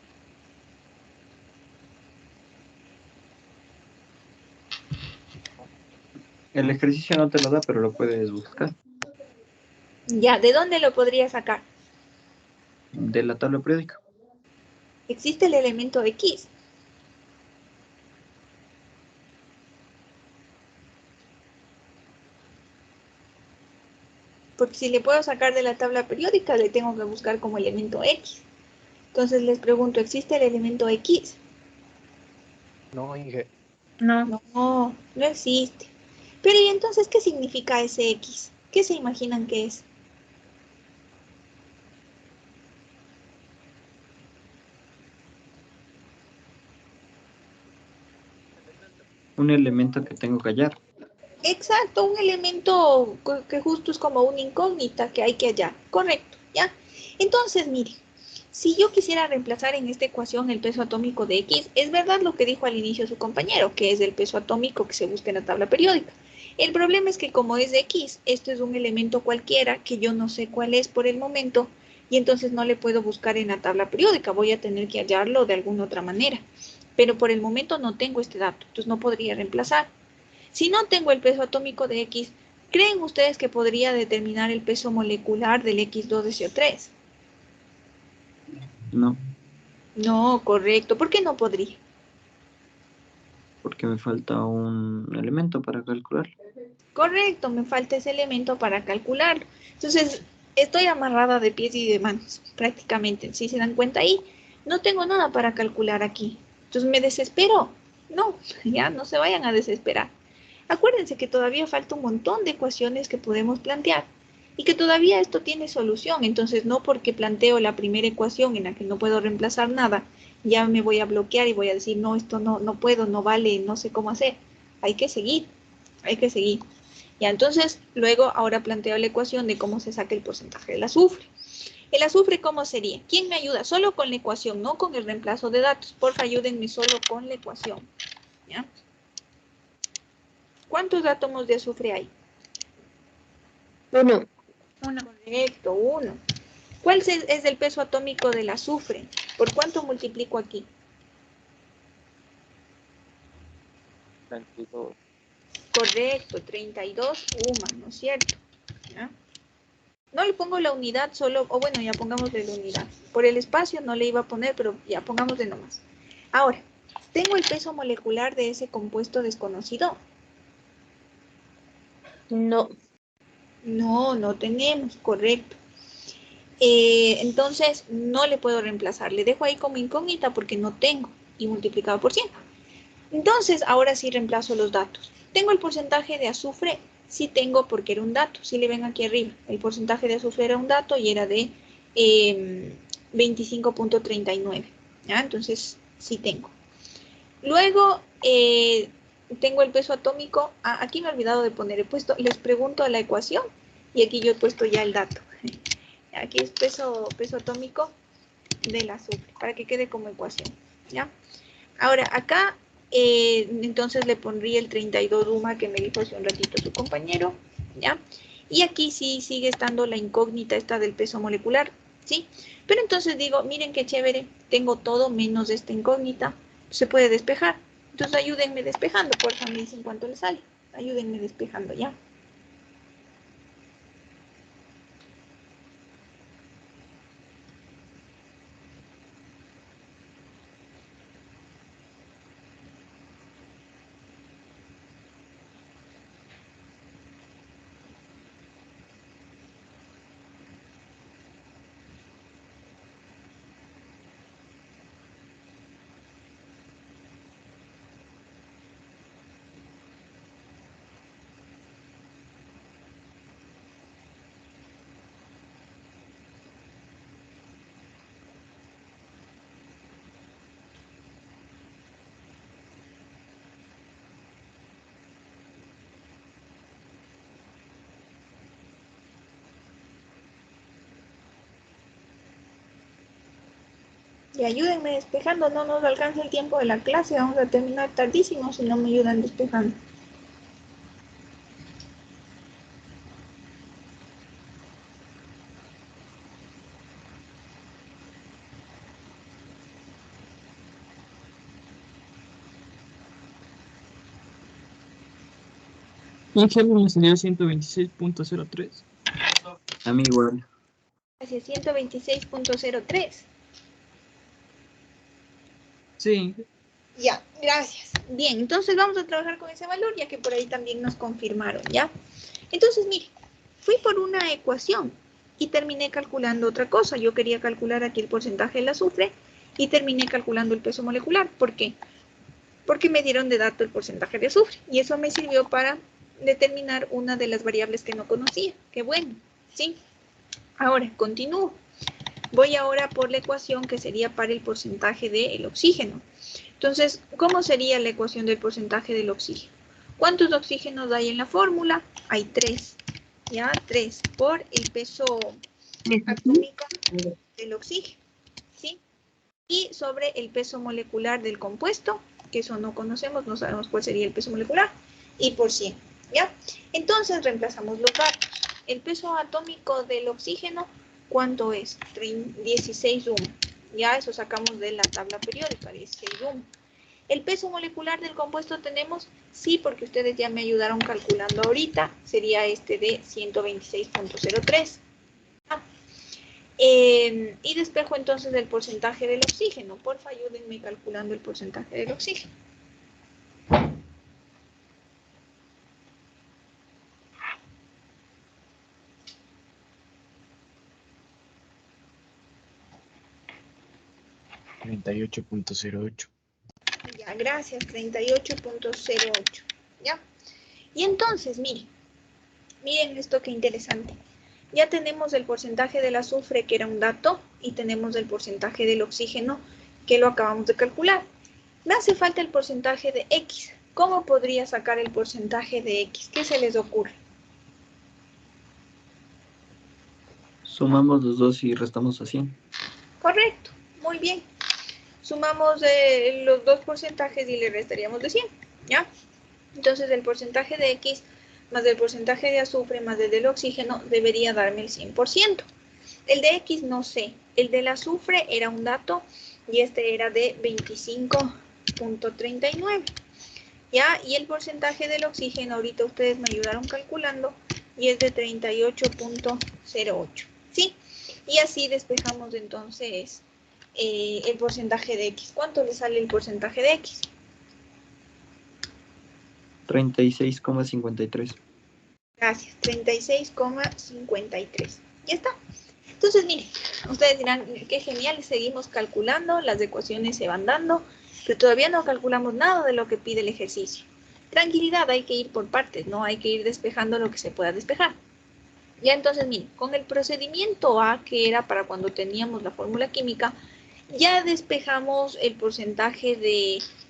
El ejercicio no te lo da, pero lo puedes buscar. Ya, ¿de dónde lo podría sacar? De la tabla periódica. Existe el elemento X. Porque si le puedo sacar de la tabla periódica, le tengo que buscar como elemento X. Entonces les pregunto, ¿existe el elemento X? No, Inge. No, No existe. Pero ¿y entonces qué significa ese X? ¿Qué se imaginan que es? Un elemento que tengo que hallar. Exacto, un elemento que justo es como una incógnita que hay que hallar. Correcto, ¿ya? Entonces, mire, si yo quisiera reemplazar en esta ecuación el peso atómico de X, es verdad lo que dijo al inicio su compañero, que es el peso atómico que se busca en la tabla periódica. El problema es que como es de X, esto es un elemento cualquiera que yo no sé cuál es por el momento y entonces no le puedo buscar en la tabla periódica, voy a tener que hallarlo de alguna otra manera. Pero por el momento no tengo este dato, entonces no podría reemplazar. Si no tengo el peso atómico de X, ¿creen ustedes que podría determinar el peso molecular del X2SO3? No, No, correcto. ¿Por qué no podría? porque me falta un elemento para calcular. Correcto, me falta ese elemento para calcularlo. Entonces, estoy amarrada de pies y de manos, prácticamente. Si se dan cuenta ahí, no tengo nada para calcular aquí. Entonces, ¿me desespero? No, ya no se vayan a desesperar. Acuérdense que todavía falta un montón de ecuaciones que podemos plantear y que todavía esto tiene solución. Entonces, no porque planteo la primera ecuación en la que no puedo reemplazar nada, ya me voy a bloquear y voy a decir, no, esto no puedo, no vale, no sé cómo hacer. Hay que seguir, hay que seguir. Ya, entonces, luego ahora planteo la ecuación de cómo se saca el porcentaje del azufre. ¿El azufre cómo sería? ¿Quién me ayuda? Solo con la ecuación, no con el reemplazo de datos. Porfa, ayúdenme solo con la ecuación. ¿Ya? ¿Cuántos átomos de azufre hay? uno. Correcto, 1. ¿Cuál es el peso atómico del azufre? ¿Por cuánto multiplico aquí? 32. Correcto, 32 UMA, ¿no es cierto? ¿Ya? No le pongo la unidad solo, o bueno, ya pongámosle la unidad. Por el espacio no le iba a poner, pero ya pongámosle nomás. Ahora, ¿tengo el peso molecular de ese compuesto desconocido? No, No, no tenemos, correcto. Entonces, no le puedo reemplazar. Le dejo ahí como incógnita porque no tengo. Y multiplicado por 100. Entonces, ahora sí reemplazo los datos. ¿Tengo el porcentaje de azufre? Sí tengo porque era un dato. Si le ven aquí arriba, el porcentaje de azufre era un dato y era de 25.39. ¿Ya? Entonces, sí tengo. Luego, tengo el peso atómico. Aquí me he olvidado de poner, les pregunto a la ecuación y aquí yo he puesto ya el dato. Aquí es peso atómico del azufre, para que quede como ecuación, ¿ya? Ahora, acá, entonces le pondría el 32 UMA que me dijo hace un ratito su compañero, ¿ya? Y aquí sí sigue estando la incógnita esta del peso molecular, ¿sí? Pero entonces digo, miren qué chévere, tengo todo menos esta incógnita, se puede despejar. Entonces ayúdenme despejando, por favor, me dicen cuánto le sale. Ayúdenme despejando, ¿ya? Y ayúdenme despejando, no nos alcanza el tiempo de la clase, vamos a terminar tardísimo si no me ayudan despejando. Ángel me salió 126.03. A mí igual. Hacia 126.03. Sí. Ya, gracias. Bien, entonces vamos a trabajar con ese valor, ya que por ahí también nos confirmaron, ¿ya? Entonces, mire, fui por una ecuación y terminé calculando otra cosa. Yo quería calcular aquí el porcentaje del azufre y terminé calculando el peso molecular. ¿Por qué? Porque me dieron de dato el porcentaje de azufre y eso me sirvió para determinar una de las variables que no conocía. Qué bueno, ¿sí? Ahora, continúo. Voy ahora por la ecuación que sería para el porcentaje del oxígeno. Entonces, ¿cómo sería la ecuación del porcentaje del oxígeno? ¿Cuántos oxígenos hay en la fórmula? Hay 3, ¿ya? 3 por el peso atómico del oxígeno, ¿sí? Y sobre el peso molecular del compuesto, que eso no conocemos, no sabemos cuál sería el peso molecular, y por 100, ¿ya? Entonces, reemplazamos los datos. El peso atómico del oxígeno, ¿cuánto es? 16 UM. Ya eso sacamos de la tabla periódica, 16 UM. ¿El peso molecular del compuesto tenemos? Sí, porque ustedes ya me ayudaron calculando ahorita. Sería este de 126.03. Y despejo entonces el porcentaje del oxígeno. Porfa, ayúdenme calculando el porcentaje del oxígeno. $38.08. Ya, gracias, 38.08. ¿Ya? Y entonces, miren esto que interesante. Ya tenemos el porcentaje del azufre, que era un dato, y tenemos el porcentaje del oxígeno, que lo acabamos de calcular. Me hace falta el porcentaje de X. ¿Cómo podría sacar el porcentaje de X? ¿Qué se les ocurre? Sumamos los dos y restamos a 100. Correcto, muy bien. Sumamos los dos porcentajes y le restaríamos de 100, ¿ya? Entonces el porcentaje de X más el porcentaje de azufre más el del oxígeno debería darme el 100%. El de X no sé. El del azufre era un dato y este era de 25.39. ¿Ya? Y el porcentaje del oxígeno, ahorita ustedes me ayudaron calculando, y es de 38.08. ¿Sí? Y así despejamos entonces el porcentaje de X. ¿Cuánto le sale el porcentaje de X? 36,53. Gracias, 36,53. Ya está. Entonces, miren, ustedes dirán, qué genial, seguimos calculando, las ecuaciones se van dando, pero todavía no calculamos nada de lo que pide el ejercicio. Tranquilidad, hay que ir por partes, no hay que ir despejando lo que se pueda despejar. Ya entonces, miren, con el procedimiento A, que era para cuando teníamos la fórmula química, ya despejamos el porcentaje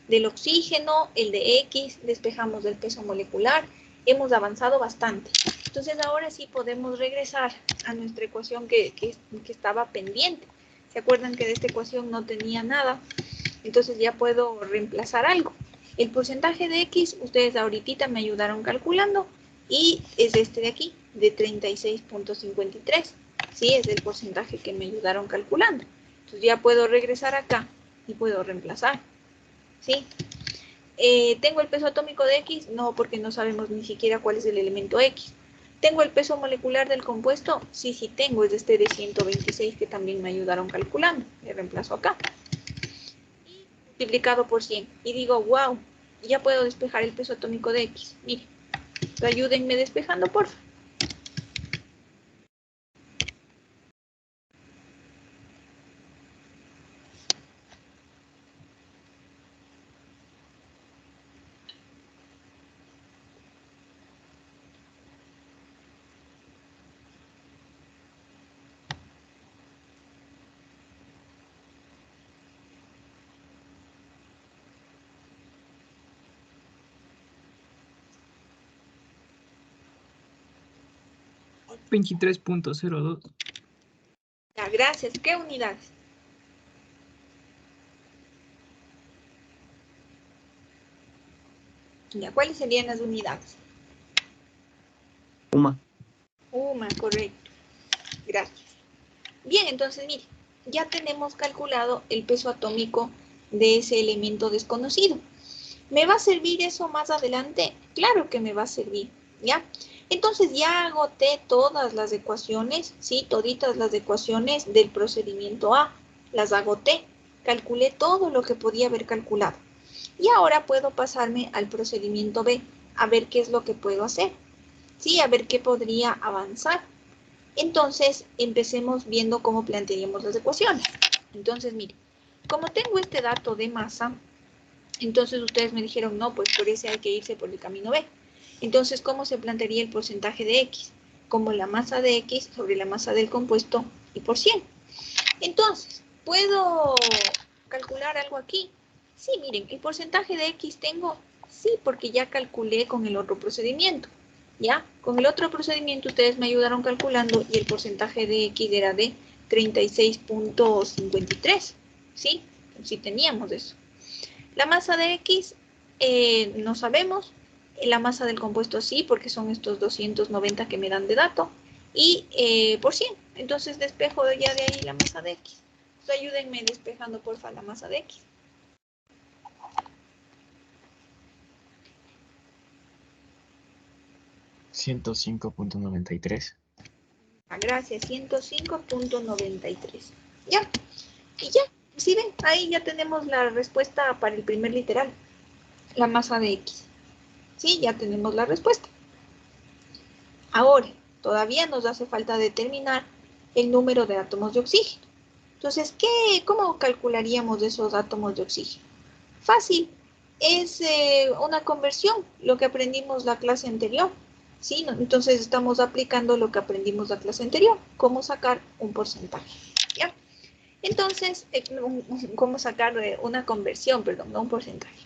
del oxígeno, el de X, despejamos del peso molecular, hemos avanzado bastante. Entonces ahora sí podemos regresar a nuestra ecuación que estaba pendiente. ¿Se acuerdan que de esta ecuación no tenía nada? Entonces ya puedo reemplazar algo. El porcentaje de X, ustedes ahorita me ayudaron calculando, y es este de aquí, de 36.53. Sí, es el porcentaje que me ayudaron calculando. Entonces ya puedo regresar acá y puedo reemplazar. ¿Sí? ¿Tengo el peso atómico de X? No, porque no sabemos ni siquiera cuál es el elemento X. ¿Tengo el peso molecular del compuesto? Sí, sí tengo, es este de 126 que también me ayudaron calculando. Le reemplazo acá. Y multiplicado por 100. Y digo, wow, ya puedo despejar el peso atómico de X. Miren, ayúdenme despejando, por favor. Ay, 23.02. Ya, gracias. ¿Qué unidades? Ya, ¿cuáles serían las unidades? UMA. UMA, correcto. Gracias. Bien, entonces, mire, ya tenemos calculado el peso atómico de ese elemento desconocido. ¿Me va a servir eso más adelante? Claro que me va a servir, ¿ya? Entonces ya agoté todas las ecuaciones, ¿sí? Toditas las ecuaciones del procedimiento A. Las agoté. Calculé todo lo que podía haber calculado. Y ahora puedo pasarme al procedimiento B, a ver qué es lo que puedo hacer, ¿sí? A ver qué podría avanzar. Entonces, empecemos viendo cómo plantearíamos las ecuaciones. Entonces, mire, como tengo este dato de masa, entonces ustedes me dijeron, no, pues por ese hay que irse por el camino B. Entonces, ¿cómo se plantearía el porcentaje de X? Como la masa de X sobre la masa del compuesto y por 100. Entonces, ¿puedo calcular algo aquí? Sí, miren, el porcentaje de X tengo, sí, porque ya calculé con el otro procedimiento. ¿Ya? Con el otro procedimiento ustedes me ayudaron calculando y el porcentaje de X era de 36.53. ¿Sí? Sí teníamos eso. La masa de X no sabemos. La masa del compuesto sí, porque son estos 290 que me dan de dato. Y por 100. Entonces despejo ya de ahí la masa de X. Entonces, ayúdenme despejando, porfa, la masa de X. $105.93. Gracias, 105.93. Ya. Y ya. ¿Sí ven? Ahí ya tenemos la respuesta para el primer literal. La masa de X. Sí, ya tenemos la respuesta. Ahora, todavía nos hace falta determinar el número de átomos de oxígeno. Entonces, ¿cómo calcularíamos esos átomos de oxígeno? Fácil, es una conversión, lo que aprendimos la clase anterior. ¿Sí? Entonces estamos aplicando lo que aprendimos la clase anterior, cómo sacar un porcentaje. ¿Ya? Entonces, cómo sacar una conversión, perdón, no un porcentaje.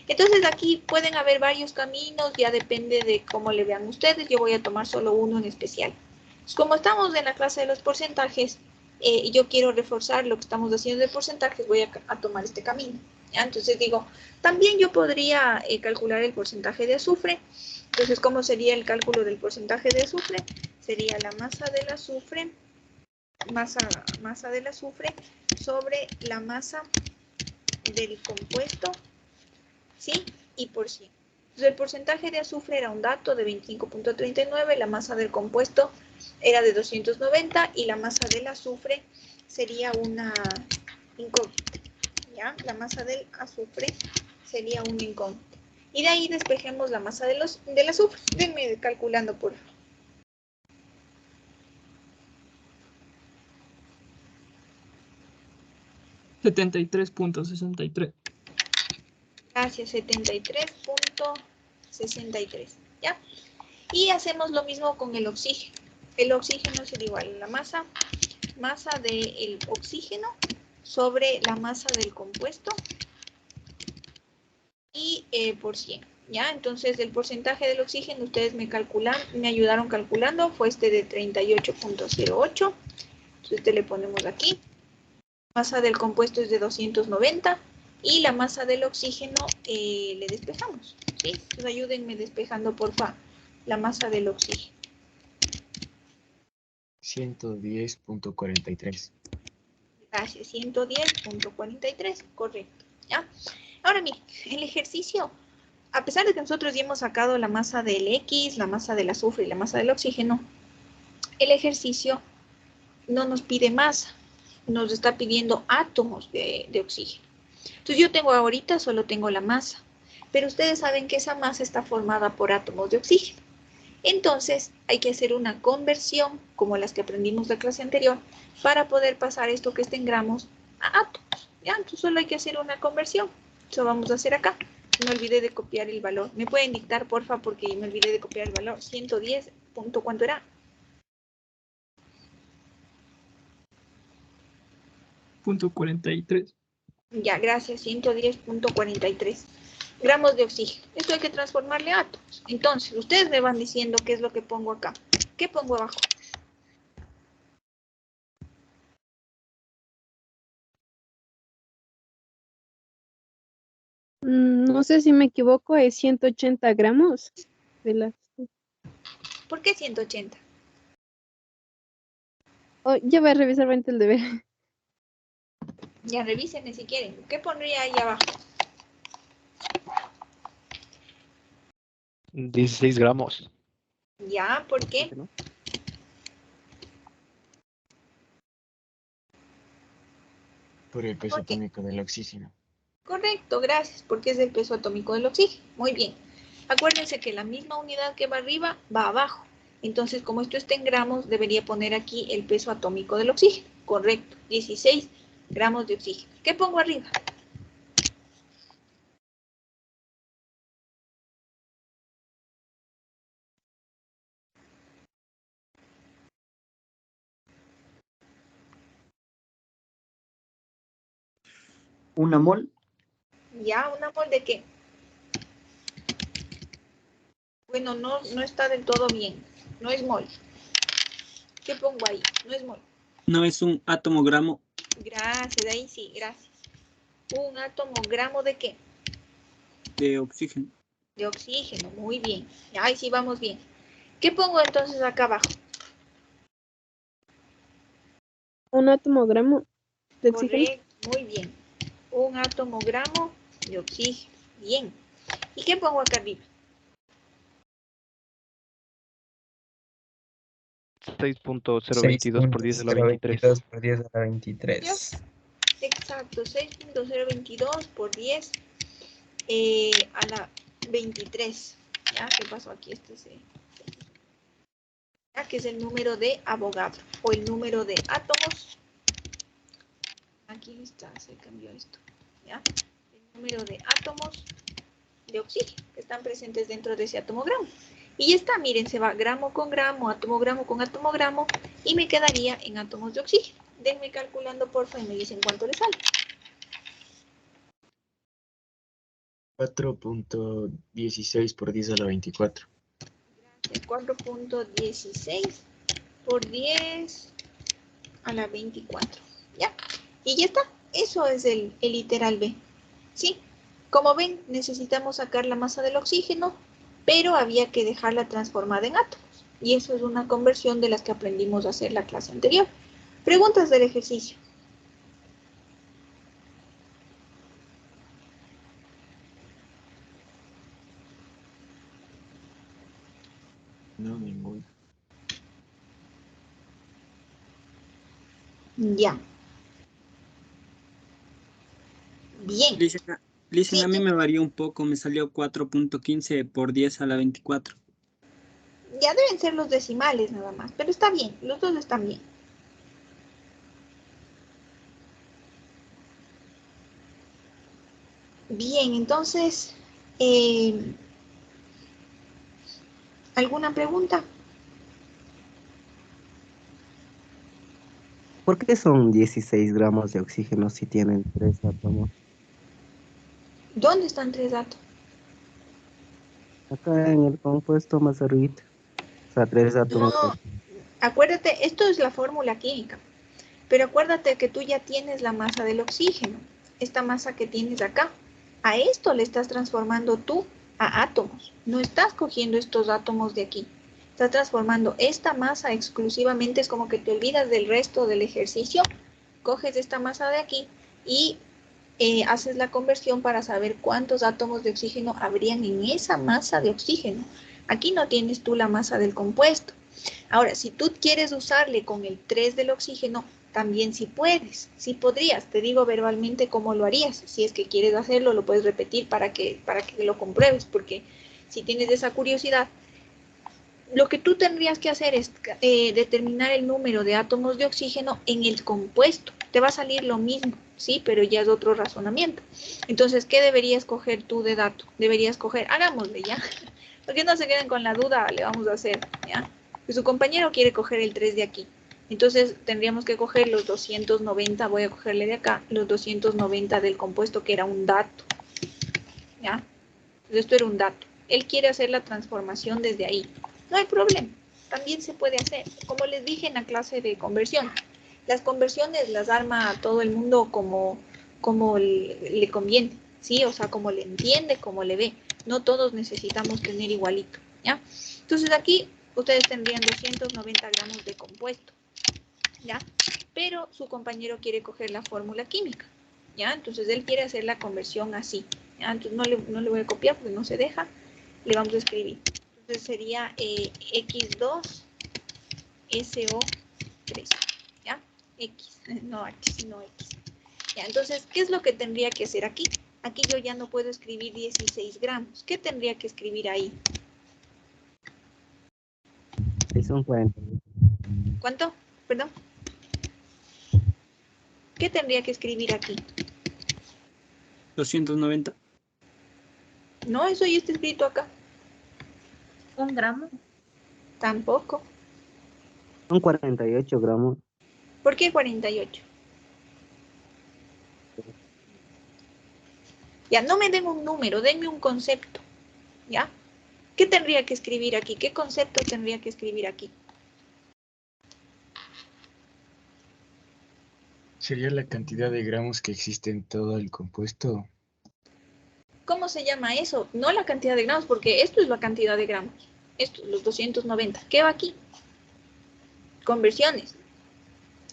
Entonces aquí pueden haber varios caminos, ya depende de cómo le vean ustedes. Yo voy a tomar solo uno en especial. Pues como estamos en la clase de los porcentajes, y yo quiero reforzar lo que estamos haciendo de porcentajes, voy a tomar este camino. ¿Ya? Entonces digo, también yo podría calcular el porcentaje de azufre. Entonces, ¿cómo sería el cálculo del porcentaje de azufre? Sería la masa del azufre, masa del azufre sobre la masa del compuesto, ¿sí? Y por 100. Entonces, el porcentaje de azufre era un dato de 25.39, la masa del compuesto era de 290 y la masa del azufre sería una incógnita, ¿ya? La masa del azufre sería una incógnita. Y de ahí despejemos la masa del azufre. Denme calculando, por favor. 73.63. Gracias, 73.63. ¿Ya? Y hacemos lo mismo con el oxígeno. El oxígeno será igual a la masa del oxígeno sobre la masa del compuesto y por 100. ¿Ya? Entonces, el porcentaje del oxígeno, ustedes me ayudaron calculando, fue este de 38.08. Entonces, le ponemos aquí. Masa del compuesto es de 290 y la masa del oxígeno le despejamos. ¿Sí? Entonces, ayúdenme despejando, porfa, la masa del oxígeno. 110.43. Gracias, 110.43, correcto. ¿Ya? Ahora miren, el ejercicio, a pesar de que nosotros ya hemos sacado la masa del X, la masa del azufre y la masa del oxígeno, el ejercicio no nos pide masa, nos está pidiendo átomos de oxígeno. Entonces yo tengo ahorita, solo tengo la masa, pero ustedes saben que esa masa está formada por átomos de oxígeno. Entonces hay que hacer una conversión, como las que aprendimos la clase anterior, para poder pasar esto que está en gramos a átomos. ¿Ya? Entonces solo hay que hacer una conversión. Eso vamos a hacer acá. Me olvidé de copiar el valor. ¿Me pueden dictar, porfa? Porque me olvidé de copiar el valor. 110. ¿Cuánto era? .43. Ya, gracias. 110.43 gramos de oxígeno. Esto hay que transformarle a átomos. Entonces, ustedes me van diciendo qué es lo que pongo acá. ¿Qué pongo abajo? No sé si me equivoco, es 180 gramos de las... ¿Por qué 180? Oh, ya voy a revisar el deber. Ya revisen si quieren. ¿Qué pondría ahí abajo? 16 gramos. Ya, ¿por qué? ¿No? Por el peso ¿Por qué? atómico del oxígeno. Correcto, gracias, porque es el peso atómico del oxígeno. Muy bien. Acuérdense que la misma unidad que va arriba va abajo. Entonces, como esto está en gramos, debería poner aquí el peso atómico del oxígeno. Correcto, 16 gramos de oxígeno. ¿Qué pongo arriba? ¿Una mol? ¿Ya? ¿Una mol de qué? Bueno, no está del todo bien. No es mol. ¿Qué pongo ahí? No es mol. No es un átomo gramo Gracias, ahí sí, gracias. ¿Un átomo gramo de qué? de oxígeno. De oxígeno, muy bien. Ahí sí vamos bien. ¿Qué pongo entonces acá abajo? Un átomo gramo de oxígeno. Correcto, muy bien. Un átomo gramo de oxígeno. Bien. ¿Y qué pongo acá arriba? 6.022 por 10 a la 23. 6.022 por 10 a la Dios. 23. Exacto, 6.022 por 10 a la 23. ¿Ya? ¿Qué pasó aquí? ¿Ya? Que es el número de Avogadro o el número de átomos. Aquí está, se cambió esto. ¿Ya? El número de átomos de oxígeno que están presentes dentro de ese átomo gramo. Y ya está, miren, se va gramo con gramo con átomo gramo y me quedaría en átomos de oxígeno. Denme calculando, porfa, y me dicen cuánto le sale. 4.16 por 10 a la 24. 4.16 por 10 a la 24. ¿Ya? Y ya está. Eso es el literal B. ¿Sí? Como ven, necesitamos sacar la masa del oxígeno, pero había que dejarla transformada en átomos. Y eso es una conversión de las que aprendimos a hacer la clase anterior. Preguntas del ejercicio. No, ninguna. Ya. Bien. Listen, Sí, a mí me varió un poco, me salió 4.15 por 10 a la 24. ya deben ser los decimales nada más, pero está bien, los dos están bien. Bien, entonces, ¿alguna pregunta? ¿Por qué son 16 gramos de oxígeno si tienen 3 átomos? ¿Dónde están 3 datos? Acá en el compuesto más arriba. O sea, 3 átomos. No, acuérdate, esto es la fórmula química, pero acuérdate que tú ya tienes la masa del oxígeno, esta masa que tienes acá. A esto le estás transformando tú a átomos. No estás cogiendo estos átomos de aquí. Estás transformando esta masa exclusivamente, es como que te olvidas del resto del ejercicio, coges esta masa de aquí y haces la conversión para saber cuántos átomos de oxígeno habrían en esa masa de oxígeno. Aquí no tienes tú la masa del compuesto. Ahora, si tú quieres usarle con el 3 del oxígeno, también sí puedes, sí podrías. Te digo verbalmente cómo lo harías. Si es que quieres hacerlo, lo puedes repetir para que lo compruebes, porque si tienes esa curiosidad, lo que tú tendrías que hacer es determinar el número de átomos de oxígeno en el compuesto. Te va a salir lo mismo, ¿sí? Pero ya es otro razonamiento. Entonces, ¿qué deberías coger tú de dato? Deberías coger, hagámosle ya, porque no se queden con la duda, le vamos a hacer, ¿ya? Pues su compañero quiere coger el 3 de aquí. Entonces, tendríamos que coger los 290, voy a cogerle de acá, los 290 del compuesto, que era un dato, ¿ya? Entonces, esto era un dato. Él quiere hacer la transformación desde ahí. No hay problema, también se puede hacer. Como les dije en la clase de conversión, las conversiones las arma a todo el mundo como le conviene, ¿sí? O sea, como le entiende, como le ve. No todos necesitamos tener igualito, ¿ya? Entonces aquí ustedes tendrían 290 gramos de compuesto, ¿ya? Pero su compañero quiere coger la fórmula química, ¿ya? Entonces él quiere hacer la conversión así, ¿ya? Entonces no le voy a copiar porque no se deja, le vamos a escribir. Entonces sería X2SO3, ¿ya? X, no H, sino X. ¿Ya? Entonces, ¿qué es lo que tendría que hacer aquí? Aquí yo ya no puedo escribir 16 gramos. ¿Qué tendría que escribir ahí? Son 40. ¿Cuánto? Perdón. ¿Qué tendría que escribir aquí? 290. No, eso ya está escrito acá. 1 gramo. Tampoco. Son 48 gramos. ¿Por qué 48? Ya, no me den un número, denme un concepto. ¿Ya? ¿Qué tendría que escribir aquí? ¿Qué concepto tendría que escribir aquí? ¿Sería la cantidad de gramos que existe en todo el compuesto? ¿Cómo se llama eso? No la cantidad de gramos, porque esto es la cantidad de gramos. Esto, los 290. ¿Qué va aquí? Conversiones.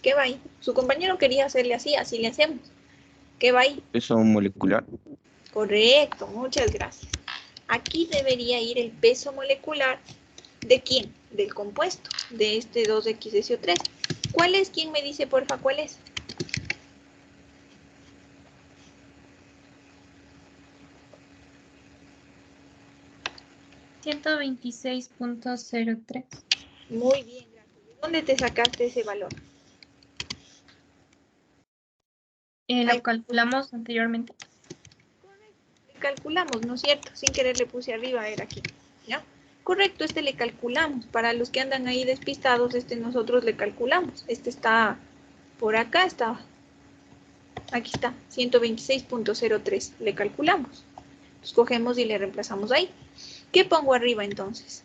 ¿Qué va ahí? Su compañero quería hacerle así, así le hacemos. ¿Qué va ahí? Peso molecular. Correcto, muchas gracias. Aquí debería ir el peso molecular. ¿De quién? Del compuesto, de este 2XSO3. ¿Cuál es? ¿Quién me dice, porfa, cuál es? $126.03. Muy bien, gracias. ¿De dónde te sacaste ese valor? Lo calculamos anteriormente. Calculamos, ¿no es cierto? Sin querer le puse arriba, era aquí, ¿ya? Correcto, este le calculamos. Para los que andan ahí despistados, este nosotros le calculamos. Este está por acá, está. Aquí está, 126.03. Le calculamos. Escogemos y le reemplazamos ahí. ¿Qué pongo arriba entonces?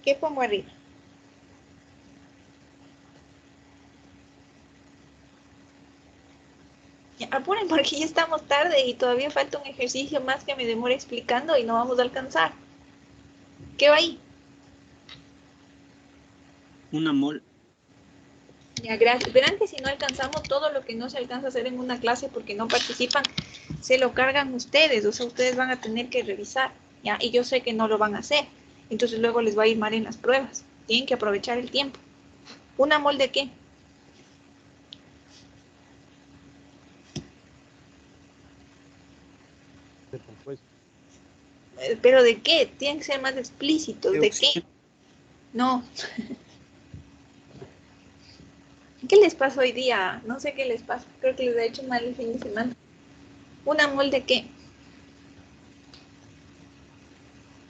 ¿Qué pongo arriba? Ya, apuren porque ya estamos tarde y todavía falta un ejercicio más que me demore explicando y no vamos a alcanzar. ¿Qué va ahí? 1 mol. Ya, gracias. Verán que si no alcanzamos todo lo que no se alcanza a hacer en una clase porque no participan, se lo cargan ustedes, o sea, ustedes van a tener que revisar, ¿ya? Y yo sé que no lo van a hacer, entonces luego les va a ir mal en las pruebas. Tienen que aprovechar el tiempo. ¿Una mol de qué? De compuesto. ¿Pero de qué? Tienen que ser más explícitos. ¿De qué? No. ¿Qué les pasa hoy día? No sé qué les pasa. Creo que les ha hecho mal el fin de semana. ¿Una mol de qué?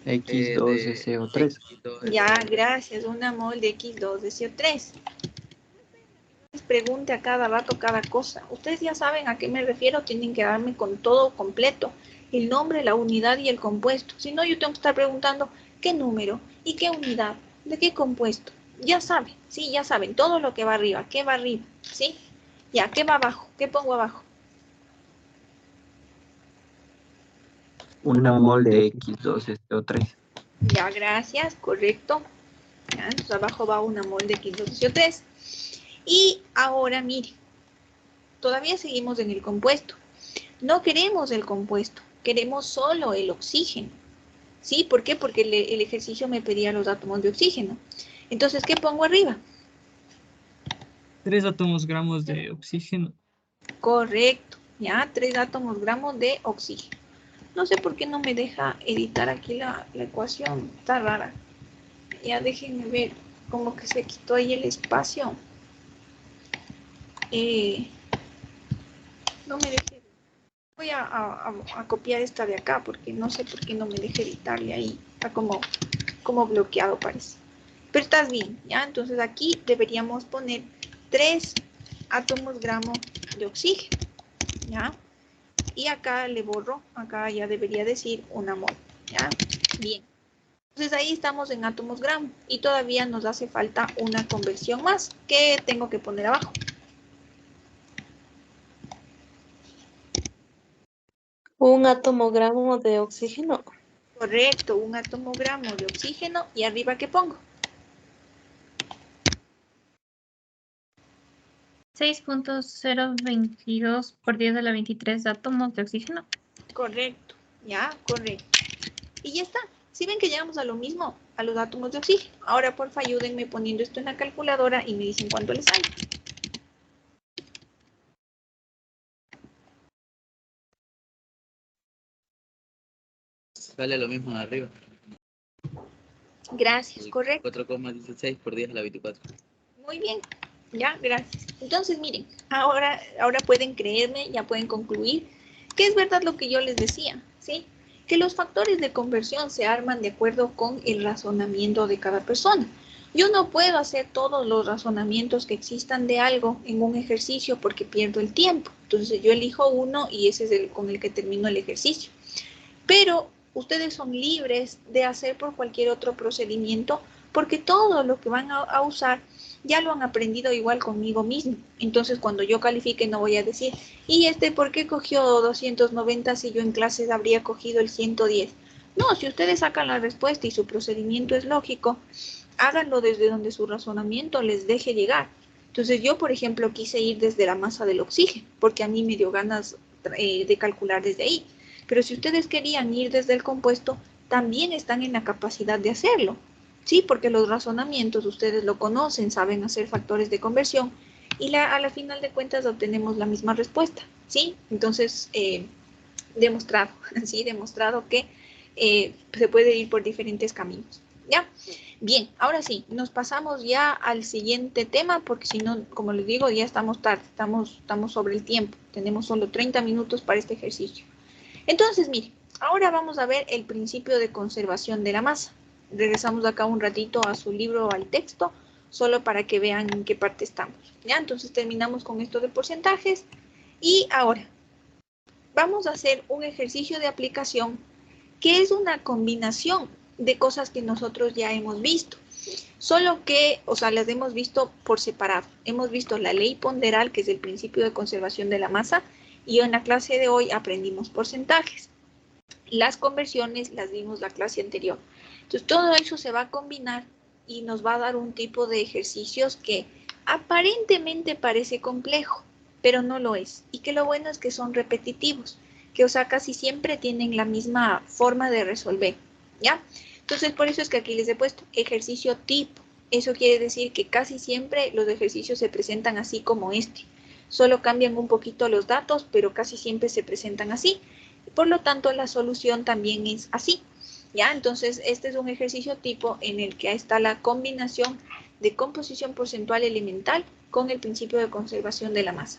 X2 de CO3. Ya, gracias. Una mol de X2 de CO3. Les pregunte a cada rato cada cosa. Ustedes ya saben a qué me refiero. Tienen que darme con todo completo. El nombre, la unidad y el compuesto. Si no, yo tengo que estar preguntando qué número y qué unidad, de qué compuesto. Ya saben, sí, ya saben. Todo lo que va arriba. ¿Qué va arriba? ¿Sí? Ya, ¿qué va abajo? ¿Qué pongo abajo? Una mol de X2 de CO3. Ya, gracias, correcto. Ya, entonces abajo va una mol de X2SO3. Y ahora, mire, todavía seguimos en el compuesto. No queremos el compuesto, queremos solo el oxígeno. ¿Sí? ¿Por qué? Porque el ejercicio me pedía los átomos de oxígeno. Entonces, ¿qué pongo arriba? 3 átomos gramos de oxígeno. Correcto, ya, 3 átomos gramos de oxígeno. No sé por qué no me deja editar aquí la ecuación, está rara. Ya déjenme ver, como que se quitó ahí el espacio. No me deje. Voy a copiar esta de acá porque no sé por qué no me deja editarle ahí. Está como bloqueado parece. Pero estás bien, ¿ya? Entonces aquí deberíamos poner 3 átomos gramos de oxígeno, ¿ya? Y acá le borro, acá ya debería decir una mol, ¿ya? Bien. Entonces ahí estamos en átomos gramos y todavía nos hace falta una conversión más que tengo que poner abajo. Un átomo gramo de oxígeno. Correcto, un átomo gramo de oxígeno y arriba ¿qué pongo? 6.022 por 10 a la 23 átomos de oxígeno. Correcto, ya, correcto. Y ya está. Si ven que llegamos a lo mismo, a los átomos de oxígeno. Ahora, porfa, ayúdenme poniendo esto en la calculadora y me dicen cuánto les sale. Sale lo mismo de arriba. Gracias, correcto. 4,16 por 10 a la 24. Muy bien, ya, gracias. Entonces, miren, ahora pueden creerme, ya pueden concluir que es verdad lo que yo les decía, ¿sí? Que los factores de conversión se arman de acuerdo con el razonamiento de cada persona. Yo no puedo hacer todos los razonamientos que existan de algo en un ejercicio porque pierdo el tiempo. Entonces yo elijo uno y ese es con el que termino el ejercicio. Pero ustedes son libres de hacer por cualquier otro procedimiento porque todo lo que van a usar ya lo han aprendido igual conmigo mismo. Entonces, cuando yo califique no voy a decir, ¿y por qué cogió 290 si yo en clases habría cogido el 110? No, si ustedes sacan la respuesta y su procedimiento es lógico, háganlo desde donde su razonamiento les deje llegar. Entonces, yo, por ejemplo, quise ir desde la masa del oxígeno, porque a mí me dio ganas de calcular desde ahí. Pero si ustedes querían ir desde el compuesto, también están en la capacidad de hacerlo. Sí, porque los razonamientos ustedes lo conocen, saben hacer factores de conversión y a la final de cuentas obtenemos la misma respuesta. ¿Sí? Entonces, demostrado, ¿sí? Demostrado que se puede ir por diferentes caminos. ¿Ya? Bien, ahora sí, nos pasamos ya al siguiente tema porque si no, como les digo, ya estamos tarde, estamos sobre el tiempo. Tenemos solo 30 minutos para este ejercicio. Entonces, mire, ahora vamos a ver el principio de conservación de la masa. Regresamos acá un ratito a su libro o al texto, solo para que vean en qué parte estamos. ¿Ya? Entonces terminamos con esto de porcentajes. Y ahora, vamos a hacer un ejercicio de aplicación que es una combinación de cosas que nosotros ya hemos visto. Solo que, o sea, las hemos visto por separado. Hemos visto la ley ponderal, que es el principio de conservación de la masa, y en la clase de hoy aprendimos porcentajes. Las conversiones las vimos la clase anterior. Entonces, todo eso se va a combinar y nos va a dar un tipo de ejercicios que aparentemente parece complejo, pero no lo es. Y que lo bueno es que son repetitivos, que, o sea, casi siempre tienen la misma forma de resolver, ¿ya? Entonces, por eso es que aquí les he puesto ejercicio tipo. Eso quiere decir que casi siempre los ejercicios se presentan así como este. Solo cambian un poquito los datos, pero casi siempre se presentan así. Por lo tanto, la solución también es así. ¿Ya? Entonces, este es un ejercicio tipo en el que está la combinación de composición porcentual elemental con el principio de conservación de la masa.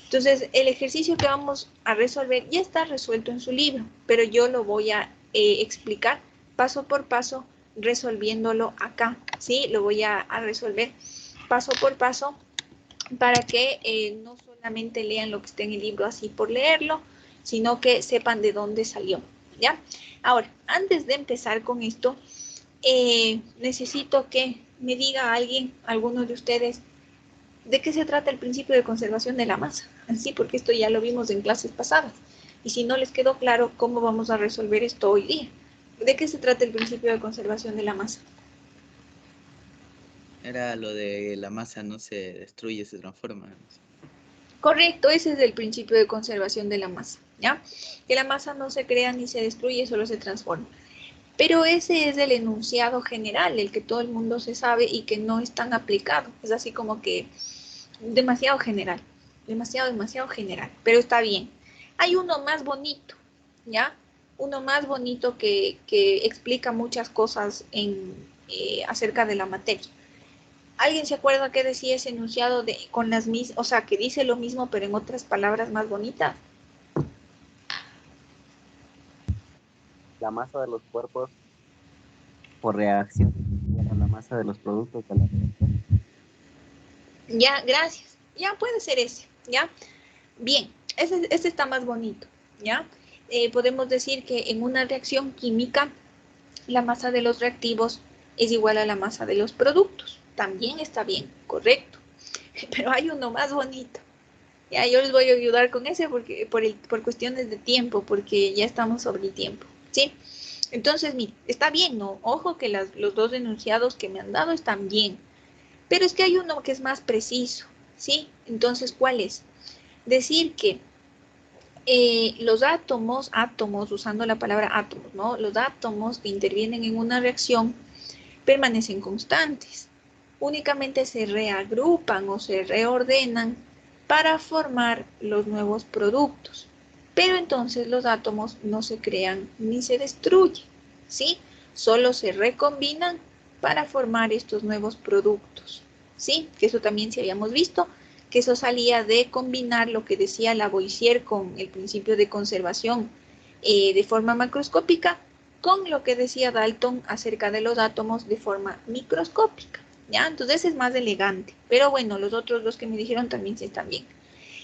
Entonces, el ejercicio que vamos a resolver ya está resuelto en su libro, pero yo lo voy a explicar paso por paso resolviéndolo acá, ¿sí? Lo voy a resolver paso por paso para que no solamente lean lo que está en el libro así por leerlo, sino que sepan de dónde salió, ¿ya? Ahora, antes de empezar con esto, necesito que me diga alguien, alguno de ustedes, ¿de qué se trata el principio de conservación de la masa? Así, porque esto ya lo vimos en clases pasadas. Y si no les quedó claro, ¿cómo vamos a resolver esto hoy día? ¿De qué se trata el principio de conservación de la masa? Era lo de la masa no se destruye, se transforma. Correcto, ese es el principio de conservación de la masa, ¿ya? Que la masa no se crea ni se destruye, solo se transforma. Pero ese es el enunciado general, el que todo el mundo se sabe y que no es tan aplicado. Es así como que demasiado general, demasiado general, pero está bien. Hay uno más bonito, ¿ya? Uno más bonito que explica muchas cosas acerca de la materia. ¿Alguien se acuerda qué decía ese enunciado con las mismas, o sea, que dice lo mismo pero en otras palabras más bonitas? La masa de los cuerpos por reacción a la masa de los productos de la reacción. Ya, gracias. Ya puede ser ese, ¿ya? Bien, ese está más bonito, ¿ya? Podemos decir que en una reacción química, la masa de los reactivos es igual a la masa de los productos. También está bien, correcto. Pero hay uno más bonito. Ya, yo les voy a ayudar con ese porque, por cuestiones de tiempo, porque ya estamos sobre el tiempo, ¿sí? Entonces, mire, está bien, ¿no? Ojo que los dos enunciados que me han dado están bien. Pero es que hay uno que es más preciso, ¿sí? Entonces, ¿cuál es? Decir que los átomos, usando la palabra átomos, ¿no? Los átomos que intervienen en una reacción permanecen constantes. Únicamente se reagrupan o se reordenan para formar los nuevos productos. Pero entonces los átomos no se crean ni se destruyen, ¿sí? Solo se recombinan para formar estos nuevos productos, ¿sí? Que eso también sí habíamos visto, que eso salía de combinar lo que decía Lavoisier con el principio de conservación de forma macroscópica con lo que decía Dalton acerca de los átomos de forma microscópica, ¿ya? Entonces ese es más elegante, pero bueno, los otros dos que me dijeron también sí están bien.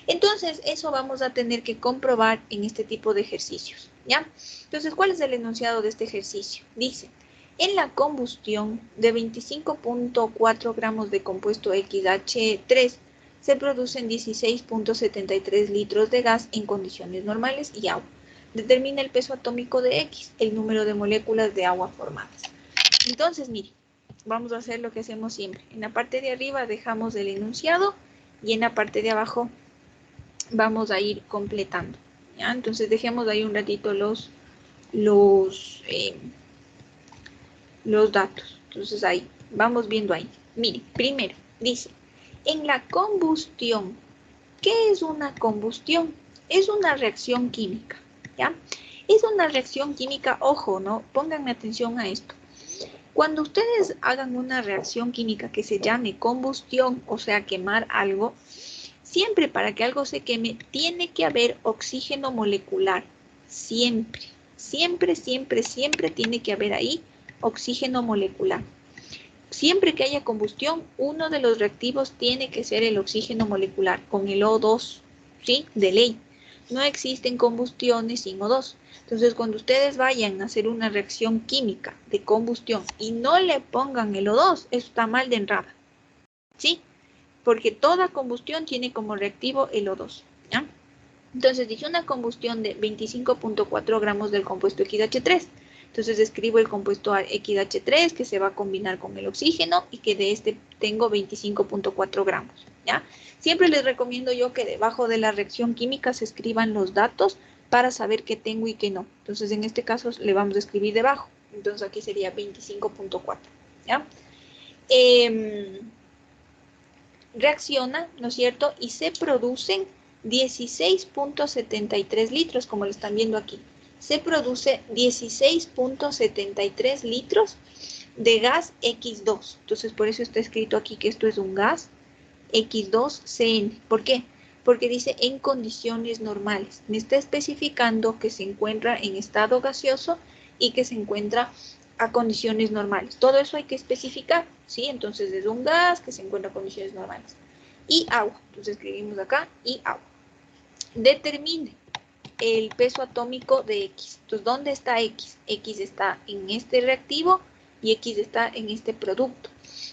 Entonces eso vamos a tener que comprobar en este tipo de ejercicios, ¿ya? Entonces, ¿cuál es el enunciado de este ejercicio? Dice, en la combustión de 25.4 gramos de compuesto XH3 se producen 16.73 litros de gas en condiciones normales y agua. Determina el peso atómico de X, el número de moléculas de agua formadas. Entonces, mire, vamos a hacer lo que hacemos siempre. En la parte de arriba dejamos el enunciado y en la parte de abajo vamos a ir completando, ¿ya? Entonces, dejemos ahí un ratito los datos. Entonces, ahí, vamos viendo ahí. Mire, primero, dice, en la combustión, ¿qué es una combustión? Es una reacción química, ¿ya? Es una reacción química, ojo, ¿no? Pónganme atención a esto. Cuando ustedes hagan una reacción química que se llame combustión, o sea, quemar algo, siempre para que algo se queme, tiene que haber oxígeno molecular. Siempre, siempre, siempre, siempre tiene que haber ahí oxígeno molecular. Siempre que haya combustión, uno de los reactivos tiene que ser el oxígeno molecular, con el O2, ¿sí? De ley. No existen combustiones sin O2. Entonces, cuando ustedes vayan a hacer una reacción química de combustión y no le pongan el O2, eso está mal de entrada, ¿sí? Porque toda combustión tiene como reactivo el O2, ¿ya? Entonces, dije una combustión de 25.4 gramos del compuesto XH3. Entonces escribo el compuesto XH3 que se va a combinar con el oxígeno y que de este tengo 25.4 gramos, ¿ya? Siempre les recomiendo yo que debajo de la reacción química se escriban los datos para saber qué tengo y qué no. Entonces en este caso le vamos a escribir debajo. Entonces aquí sería 25.4, ¿ya? Reacciona, ¿no es cierto? Y se producen 16.73 litros, como lo están viendo aquí. se produce 16.73 litros de gas X2. Entonces, por eso está escrito aquí que esto es un gas X2CN. ¿Por qué? Porque dice en condiciones normales. Me está especificando que se encuentra en estado gaseoso y que se encuentra a condiciones normales. Todo eso hay que especificar, ¿sí? Entonces es un gas que se encuentra a condiciones normales. Y agua. Entonces escribimos acá y agua. Determine el peso atómico de X. Entonces, ¿dónde está X? X está en este reactivo y X está en este producto.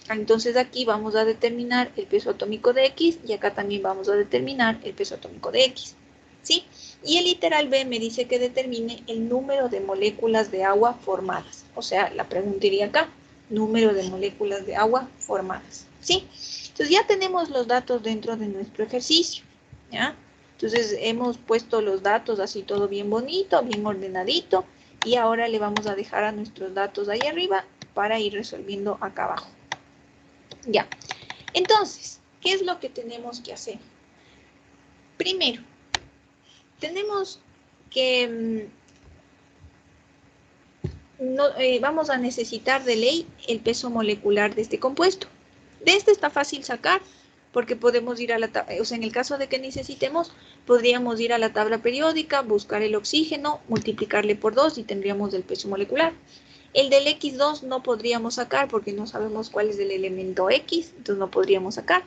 Entonces aquí vamos a determinar el peso atómico de X y acá también vamos a determinar el peso atómico de X. ¿Sí? Y el literal B me dice que determine el número de moléculas de agua formadas. O sea, la pregunta iría acá, número de moléculas de agua formadas. ¿Sí? Entonces ya tenemos los datos dentro de nuestro ejercicio. ¿Ya? Entonces hemos puesto los datos así todo bien bonito, bien ordenadito. Y ahora le vamos a dejar a nuestros datos ahí arriba para ir resolviendo acá abajo. Ya. Entonces, ¿qué es lo que tenemos que hacer? Primero, tenemos que vamos a necesitar de ley el peso molecular de este compuesto. De este está fácil sacar porque podemos ir a la tabla, o sea, en el caso de que necesitemos, podríamos ir a la tabla periódica, buscar el oxígeno, multiplicarle por 2 y tendríamos el peso molecular. El del X2 no podríamos sacar porque no sabemos cuál es el elemento X, entonces no podríamos sacar.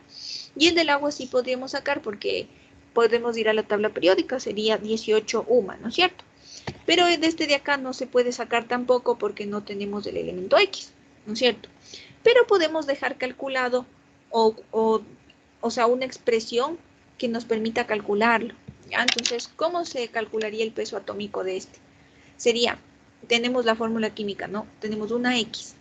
Y el del agua sí podríamos sacar porque podemos ir a la tabla periódica, sería 18 UMA, ¿no es cierto? Pero de este de acá no se puede sacar tampoco porque no tenemos el elemento X, ¿no es cierto? Pero podemos dejar calculado o sea, una expresión que nos permita calcularlo. ¿Ya? Entonces, ¿cómo se calcularía el peso atómico de este? Sería, tenemos la fórmula química, ¿no? Tenemos una X.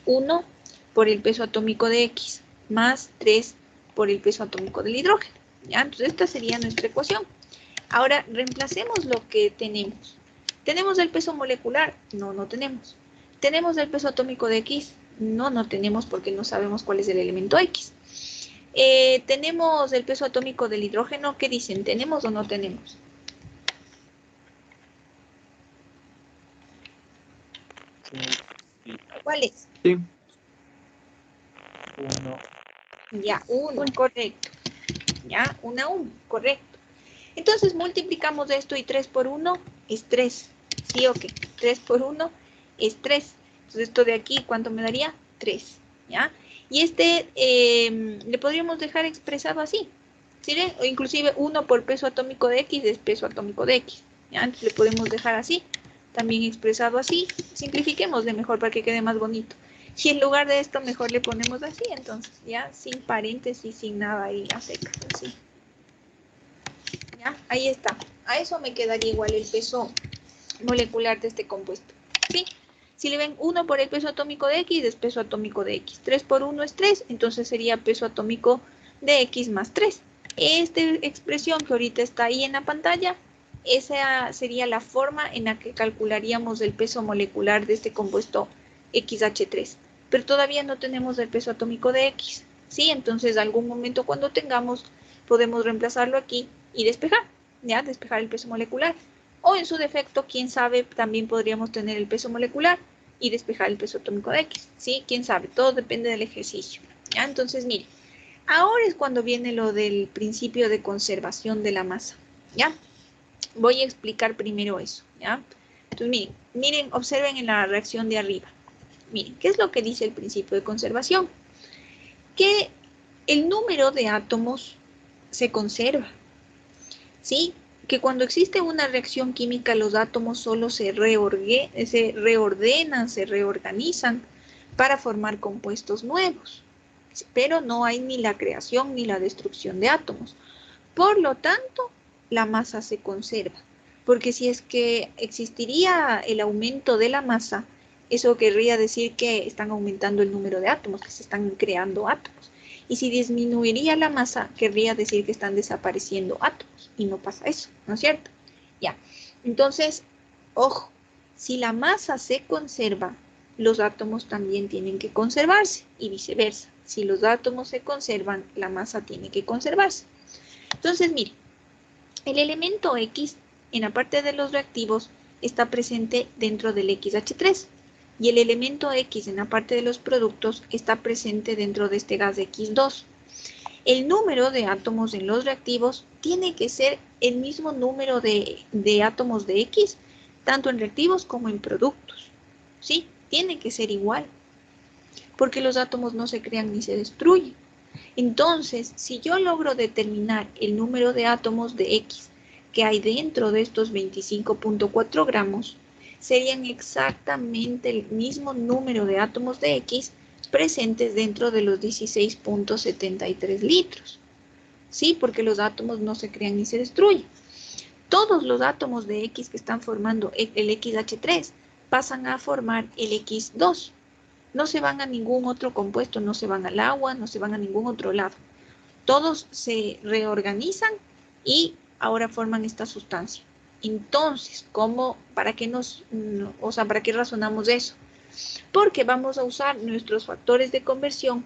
1 por el peso atómico de X más 3 por el peso atómico del hidrógeno. ¿Ya? Entonces, esta sería nuestra ecuación. Ahora, reemplacemos lo que tenemos. ¿Tenemos el peso molecular? No, no tenemos. ¿Tenemos el peso atómico de X? No, no tenemos porque no sabemos cuál es el elemento X. ¿Tenemos el peso atómico del hidrógeno? ¿Qué dicen? ¿Tenemos o no tenemos? ¿Cuál es? Sí. 1. Ya, 1, correcto. Ya, 1 a 1, correcto. Entonces multiplicamos esto y 3 por 1 es 3. ¿Sí o qué? 3 por 1 es 3. Entonces esto de aquí, ¿cuánto me daría? 3. ¿Ya? Y este le podríamos dejar expresado así. ¿Sí? O inclusive 1 por peso atómico de X es peso atómico de X. ¿Ya? Entonces le podemos dejar así. También expresado así. Simplifiquemos de mejor para que quede más bonito. Y en lugar de esto mejor le ponemos así, entonces, ya, sin paréntesis, sin nada ahí a secas, así. Ya, ahí está. A eso me quedaría igual el peso molecular de este compuesto. ¿Sí? Si le ven 1 por el peso atómico de X, es peso atómico de X. 3 por 1 es 3, entonces sería peso atómico de X más 3. Esta expresión que ahorita está ahí en la pantalla, esa sería la forma en la que calcularíamos el peso molecular de este compuesto XH3. Pero todavía no tenemos el peso atómico de X. ¿Sí? Entonces, algún momento cuando tengamos, podemos reemplazarlo aquí y despejar. ¿Ya? Despejar el peso molecular. O en su defecto, quién sabe, también podríamos tener el peso molecular y despejar el peso atómico de X. ¿Sí? Quién sabe, todo depende del ejercicio. ¿Ya? Entonces, miren, ahora es cuando viene lo del principio de conservación de la masa. ¿Ya? Voy a explicar primero eso. ¿Ya? Entonces, miren, observen en la reacción de arriba. Miren, ¿qué es lo que dice el principio de conservación? Que el número de átomos se conserva. ¿Sí? Que cuando existe una reacción química, los átomos solo se reordenan, se reorganizan para formar compuestos nuevos. Pero no hay ni la creación ni la destrucción de átomos. Por lo tanto, la masa se conserva. Porque si es que existiría el aumento de la masa, eso querría decir que están aumentando el número de átomos, que se están creando átomos. Y si disminuiría la masa, querría decir que están desapareciendo átomos. Y no pasa eso, ¿no es cierto? Ya. Entonces, ojo, si la masa se conserva, los átomos también tienen que conservarse y viceversa. Si los átomos se conservan, la masa tiene que conservarse. Entonces, miren, el elemento X, en la parte de los reactivos, está presente dentro del XH3 y el elemento X en la parte de los productos está presente dentro de este gas X2. El número de átomos en los reactivos tiene que ser el mismo número de átomos de X, tanto en reactivos como en productos. ¿Sí? Tiene que ser igual, porque los átomos no se crean ni se destruyen. Entonces, si yo logro determinar el número de átomos de X que hay dentro de estos 25.4 gramos, serían exactamente el mismo número de átomos de X presentes dentro de los 16.73 litros. ¿Sí? Porque los átomos no se crean ni se destruyen. Todos los átomos de X que están formando el XH3 pasan a formar el X2. No se van a ningún otro compuesto, no se van al agua, no se van a ningún otro lado. Todos se reorganizan y ahora forman esta sustancia. Entonces, ¿para qué razonamos eso? Porque vamos a usar nuestros factores de conversión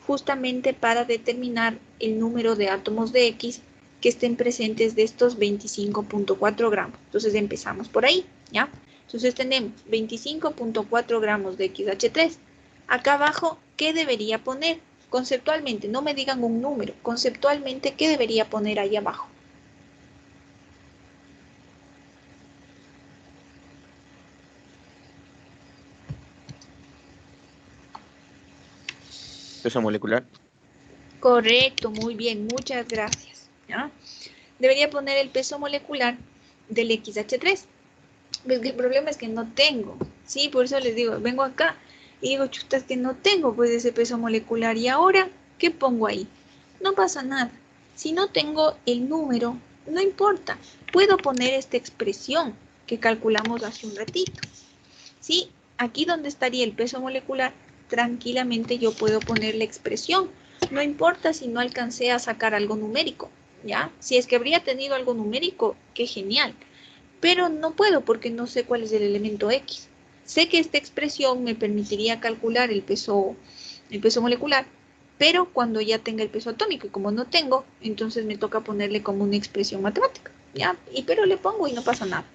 justamente para determinar el número de átomos de X que estén presentes de estos 25.4 gramos. Entonces empezamos por ahí, ¿ya? Entonces tenemos 25.4 gramos de XH3. Acá abajo, ¿qué debería poner? Conceptualmente, no me digan un número. Conceptualmente, ¿qué debería poner ahí abajo? Peso molecular. Correcto, muy bien, muchas gracias. ¿Ya? Debería poner el peso molecular del XH3. Pues el problema es que no tengo, ¿sí? Por eso les digo, vengo acá y digo, chuta, es que no tengo pues ese peso molecular. ¿Y ahora qué pongo ahí? No pasa nada. Si no tengo el número, no importa. Puedo poner esta expresión que calculamos hace un ratito. ¿Sí? Aquí donde estaría el peso molecular, tranquilamente yo puedo poner la expresión. No importa si no alcancé a sacar algo numérico, ¿ya? Si es que habría tenido algo numérico, qué genial. Pero no puedo porque no sé cuál es el elemento X. Sé que esta expresión me permitiría calcular el peso molecular, pero cuando ya tenga el peso atómico, y como no tengo, entonces me toca ponerle como una expresión matemática, ¿ya? Pero le pongo y no pasa nada.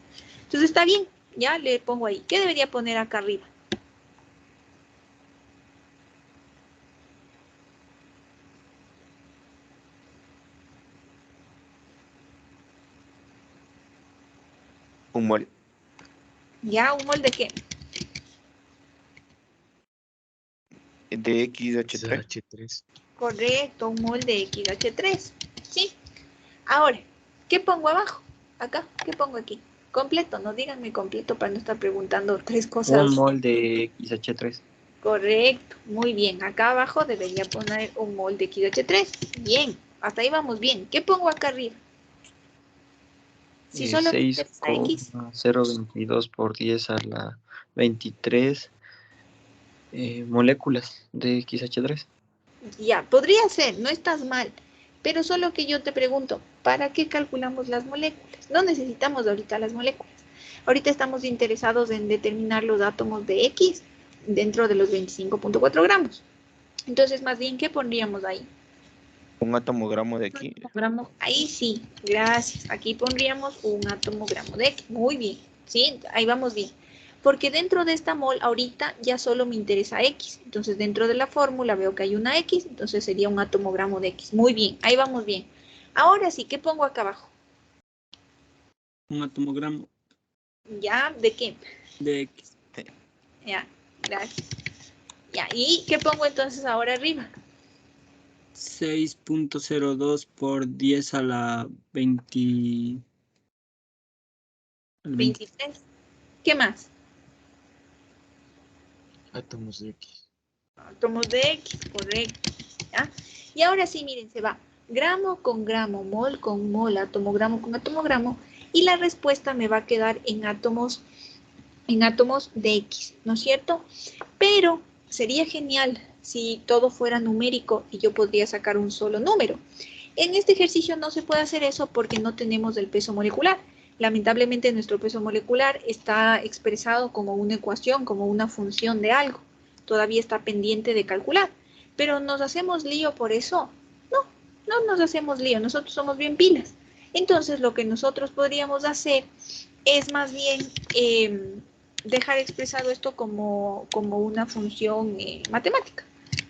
Entonces está bien, ya le pongo ahí. ¿Qué debería poner acá arriba? Un mol. ¿Ya? ¿Un mol de qué? De XH3. XH3. Correcto, un mol de XH3. ¿Sí? Ahora, ¿qué pongo abajo? Acá, ¿qué pongo aquí? Completo, no díganme completo para no estar preguntando tres cosas. Un mol de XH3. Correcto, muy bien. Acá abajo debería poner un mol de XH3. Bien, hasta ahí vamos bien. ¿Qué pongo acá arriba? Si solo me interesa X. 6,022 por 10 a la 23 moléculas de XH3. Ya, podría ser, no estás mal. Pero solo que yo te pregunto, ¿para qué calculamos las moléculas? No necesitamos ahorita las moléculas. Ahorita estamos interesados en determinar los átomos de X dentro de los 25.4 gramos. Entonces, más bien, ¿qué pondríamos ahí? Un atomogramo de aquí. Ahí sí, gracias. Aquí pondríamos un atomogramo de X. Muy bien, ¿sí? Ahí vamos bien. Porque dentro de esta mol ahorita ya solo me interesa X. Entonces, dentro de la fórmula veo que hay una X, entonces sería un atomogramo de X. Muy bien, ahí vamos bien. Ahora sí, ¿qué pongo acá abajo? Un atomogramo. ¿Ya? ¿De qué? De X. Ya, gracias. Ya, ¿y qué pongo entonces ahora arriba? 6.02 por 10 a la 20. 23. ¿Qué más? Átomos de X. Átomos de X, correcto. ¿Ya? Y ahora sí, miren, se va gramo con gramo, mol con mol, atomogramo con atomogramo, y la respuesta me va a quedar en átomos de X, ¿no es cierto? Pero sería genial si todo fuera numérico y yo podría sacar un solo número. En este ejercicio no se puede hacer eso porque no tenemos el peso molecular. Lamentablemente nuestro peso molecular está expresado como una ecuación, como una función de algo. Todavía está pendiente de calcular. Pero ¿nos hacemos lío por eso? No nos hacemos lío, nosotros somos bien pilas. Entonces lo que nosotros podríamos hacer es más bien dejar expresado esto como una función matemática.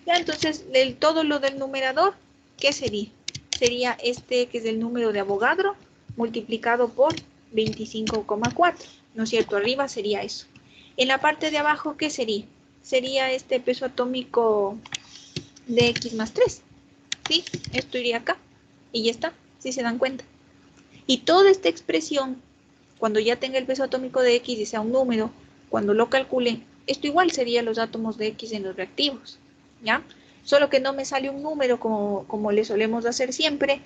¿Ya? Entonces, todo lo del numerador, ¿qué sería? Sería este que es el número de Avogadro multiplicado por 25,4, ¿no es cierto? Arriba sería eso. En la parte de abajo, ¿qué sería? Sería este peso atómico de X más 3, ¿sí? Esto iría acá y ya está, ¿sí se dan cuenta? Y toda esta expresión, cuando ya tenga el peso atómico de X y sea un número, cuando lo calculen, esto igual sería los átomos de X en los reactivos, ¿ya? Solo que no me sale un número como le solemos hacer siempre,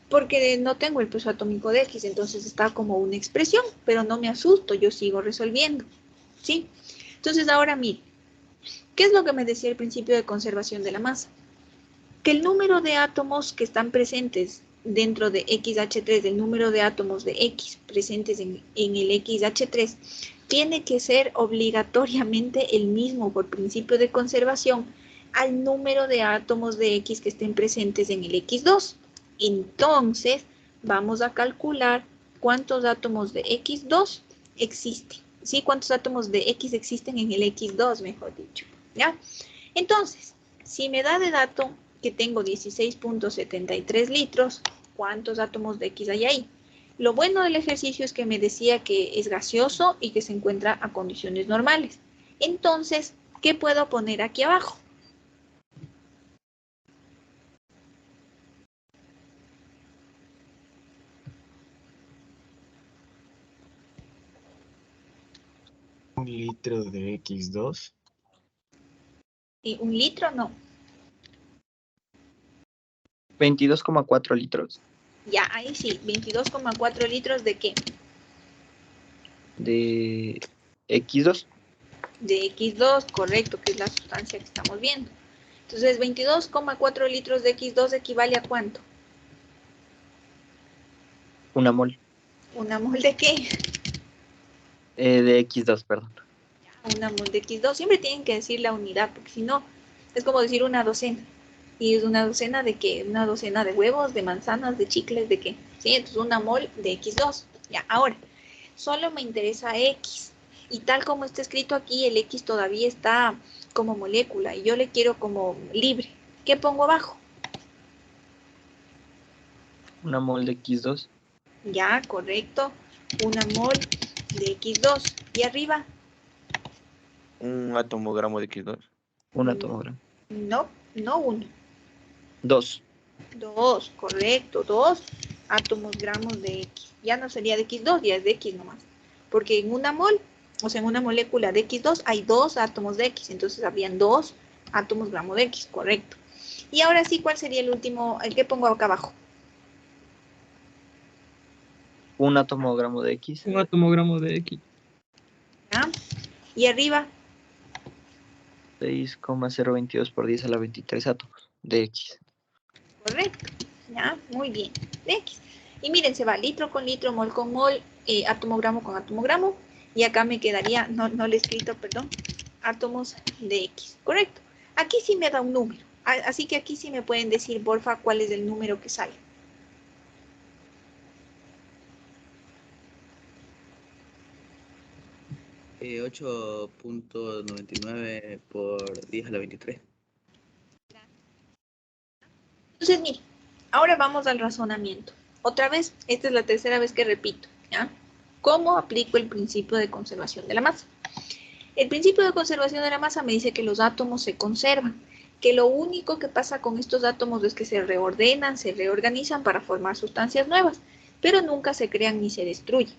porque no tengo el peso atómico de X, entonces está como una expresión, pero no me asusto, yo sigo resolviendo, ¿sí? Entonces ahora miren, ¿qué es lo que me decía el principio de conservación de la masa? Que el número de átomos que están presentes dentro de XH3, el número de átomos de X presentes en el XH3, tiene que ser obligatoriamente el mismo por principio de conservación al número de átomos de X que estén presentes en el X2. Entonces, vamos a calcular cuántos átomos de X2 existen. ¿Sí? ¿Cuántos átomos de X existen en el X2, mejor dicho? ¿Ya? Entonces, si me da de dato que tengo 16.73 litros, ¿cuántos átomos de X hay ahí? Lo bueno del ejercicio es que me decía que es gaseoso y que se encuentra a condiciones normales. Entonces, ¿qué puedo poner aquí abajo? Un litro de X2. ¿Y un litro? No. 22,4 litros Ya, ahí sí, 22,4 litros ¿de qué? de X2. De X2, correcto, que es la sustancia que estamos viendo. Entonces, 22,4 litros de X2 equivale a ¿cuánto? Una mol. ¿Una mol de qué? De X2, perdón. Una mol de X2. Siempre tienen que decir la unidad, porque si no, es como decir una docena. ¿Y es una docena de qué? Una docena de huevos, de manzanas, de chicles, ¿de qué? ¿Sí? Entonces, una mol de X2. Ya, ahora, solo me interesa X. Y tal como está escrito aquí, el X todavía está como molécula y yo le quiero como libre. ¿Qué pongo abajo? Una mol de X2. Ya, correcto. Una mol de X2. ¿Y arriba? Un átomo gramo de X2. Un atomogramo. No, no uno. 2. 2, correcto. 2 átomos gramos de X. Ya no sería de X2, ya es de X nomás. Porque en una mol, o sea, en una molécula de X2 hay 2 átomos de X. Entonces habrían 2 átomos gramo de X, correcto. Y ahora sí, ¿cuál sería el último? El que pongo acá abajo. Un atomogramo de X. Un atomogramo de X. ¿Ya? Y arriba. 6,022 por 10 a la 23 átomos de X. Correcto. ¿Ya? Muy bien. De X. Y miren, se va litro con litro, mol con mol, atomogramo con atomogramo. Y acá me quedaría, no lo he escrito, perdón, átomos de X. Correcto. Aquí sí me da un número. Así que aquí sí me pueden decir, porfa, cuál es el número que sale. Eh, 8.99 por 10 a la 23. Entonces, miren, ahora vamos al razonamiento. Otra vez, esta es la tercera vez que repito, ¿ya? ¿Cómo aplico el principio de conservación de la masa? El principio de conservación de la masa me dice que los átomos se conservan, que lo único que pasa con estos átomos es que se reordenan, se reorganizan para formar sustancias nuevas, pero nunca se crean ni se destruyen.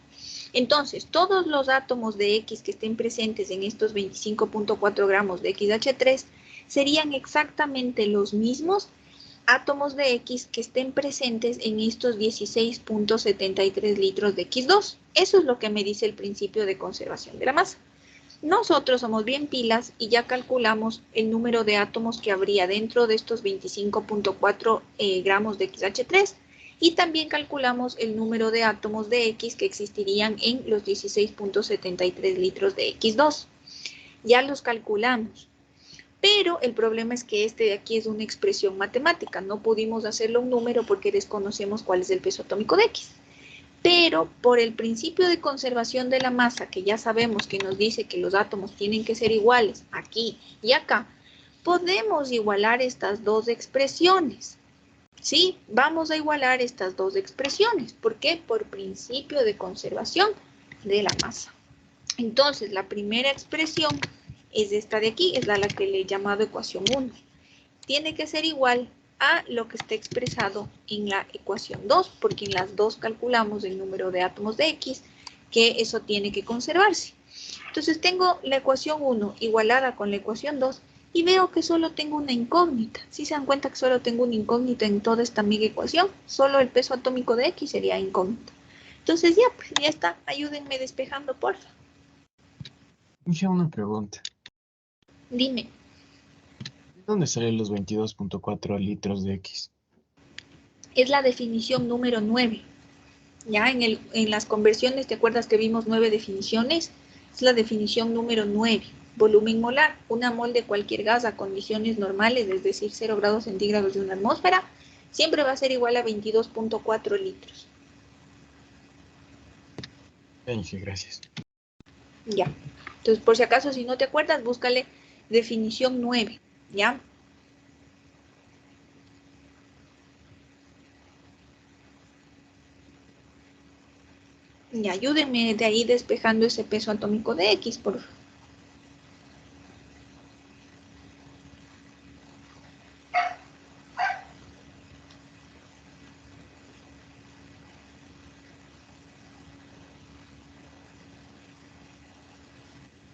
Entonces, todos los átomos de X que estén presentes en estos 25.4 gramos de XH3 serían exactamente los mismos átomos de X que estén presentes en estos 16.73 litros de X2. Eso es lo que me dice el principio de conservación de la masa. Nosotros somos bien pilas y ya calculamos el número de átomos que habría dentro de estos 25.4 gramos de XH3 y también calculamos el número de átomos de X que existirían en los 16.73 litros de X2. Ya los calculamos. Pero el problema es que este de aquí es una expresión matemática. No pudimos hacerlo un número porque desconocemos cuál es el peso atómico de X. Pero por el principio de conservación de la masa, que ya sabemos que nos dice que los átomos tienen que ser iguales aquí y acá, podemos igualar estas dos expresiones. ¿Sí? Vamos a igualar estas dos expresiones. ¿Por qué? Por principio de conservación de la masa. Entonces, la primera expresión es esta de aquí, es la que le he llamado ecuación 1. Tiene que ser igual a lo que está expresado en la ecuación 2, porque en las dos calculamos el número de átomos de X, que eso tiene que conservarse. Entonces tengo la ecuación 1 igualada con la ecuación 2 y veo que solo tengo una incógnita. Si se dan cuenta que solo tengo una incógnita en toda esta mega ecuación, solo el peso atómico de X sería incógnito. Entonces ya, pues ya está. Ayúdenme despejando, porfa. Hija, una pregunta. Dime. ¿De dónde salen los 22.4 litros de X? Es la definición número 9. Ya en las conversiones, ¿te acuerdas que vimos 9 definiciones? Es la definición número 9. Volumen molar, una mol de cualquier gas a condiciones normales, es decir, 0 grados centígrados de una atmósfera, siempre va a ser igual a 22.4 litros. Sí, gracias. Ya. Entonces, por si acaso, si no te acuerdas, búscale definición 9. ¿Ya? Y ayúdenme de ahí despejando ese peso atómico de X, por favor.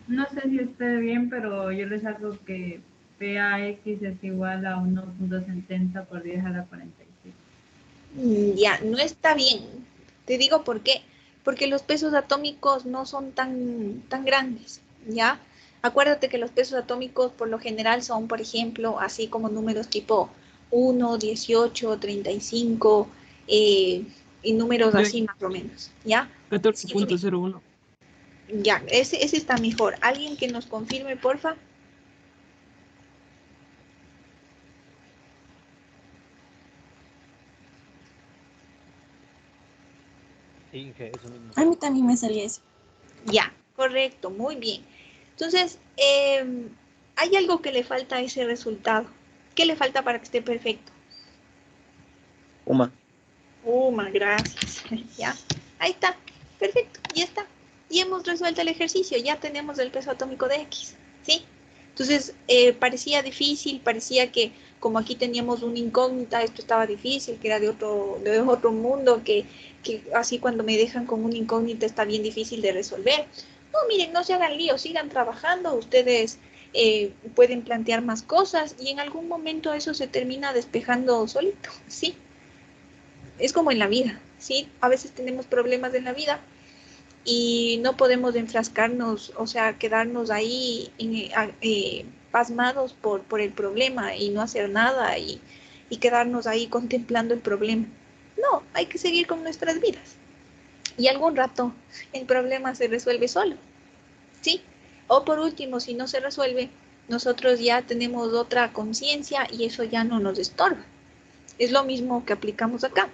No sé si esté bien, pero yo les hago que PAX es igual a 1.70 por 10 a la 47. Ya, no está bien. Te digo por qué. Porque los pesos atómicos no son tan grandes, ¿ya? Acuérdate que los pesos atómicos por lo general son, por ejemplo, así como números tipo 1, 18, 35, y números así más o menos, ¿ya? 14.01. Ya, ese está mejor. ¿Alguien que nos confirme, porfa? Inge, eso mismo. A mí también me salía eso. Ya, correcto, muy bien. Entonces, hay algo que le falta a ese resultado. ¿Qué le falta para que esté perfecto? Uma. Gracias. Ya, ahí está. Perfecto, ya está. Y hemos resuelto el ejercicio. Ya tenemos el peso atómico de X. ¿Sí? Entonces, parecía difícil, parecía que como aquí teníamos una incógnita, esto estaba difícil, que era de otro mundo, que así cuando me dejan con una incógnita está bien difícil de resolver. No, miren, no se hagan lío, sigan trabajando, ustedes pueden plantear más cosas y en algún momento eso se termina despejando solito, ¿sí? Es como en la vida, ¿sí? A veces tenemos problemas en la vida y no podemos enfrascarnos, o sea, quedarnos ahí pasmados por el problema y no hacer nada y quedarnos ahí contemplando el problema. No, hay que seguir con nuestras vidas. Y algún rato el problema se resuelve solo, ¿sí? O por último, si no se resuelve, nosotros ya tenemos otra conciencia y eso ya no nos estorba. Es lo mismo que aplicamos acá,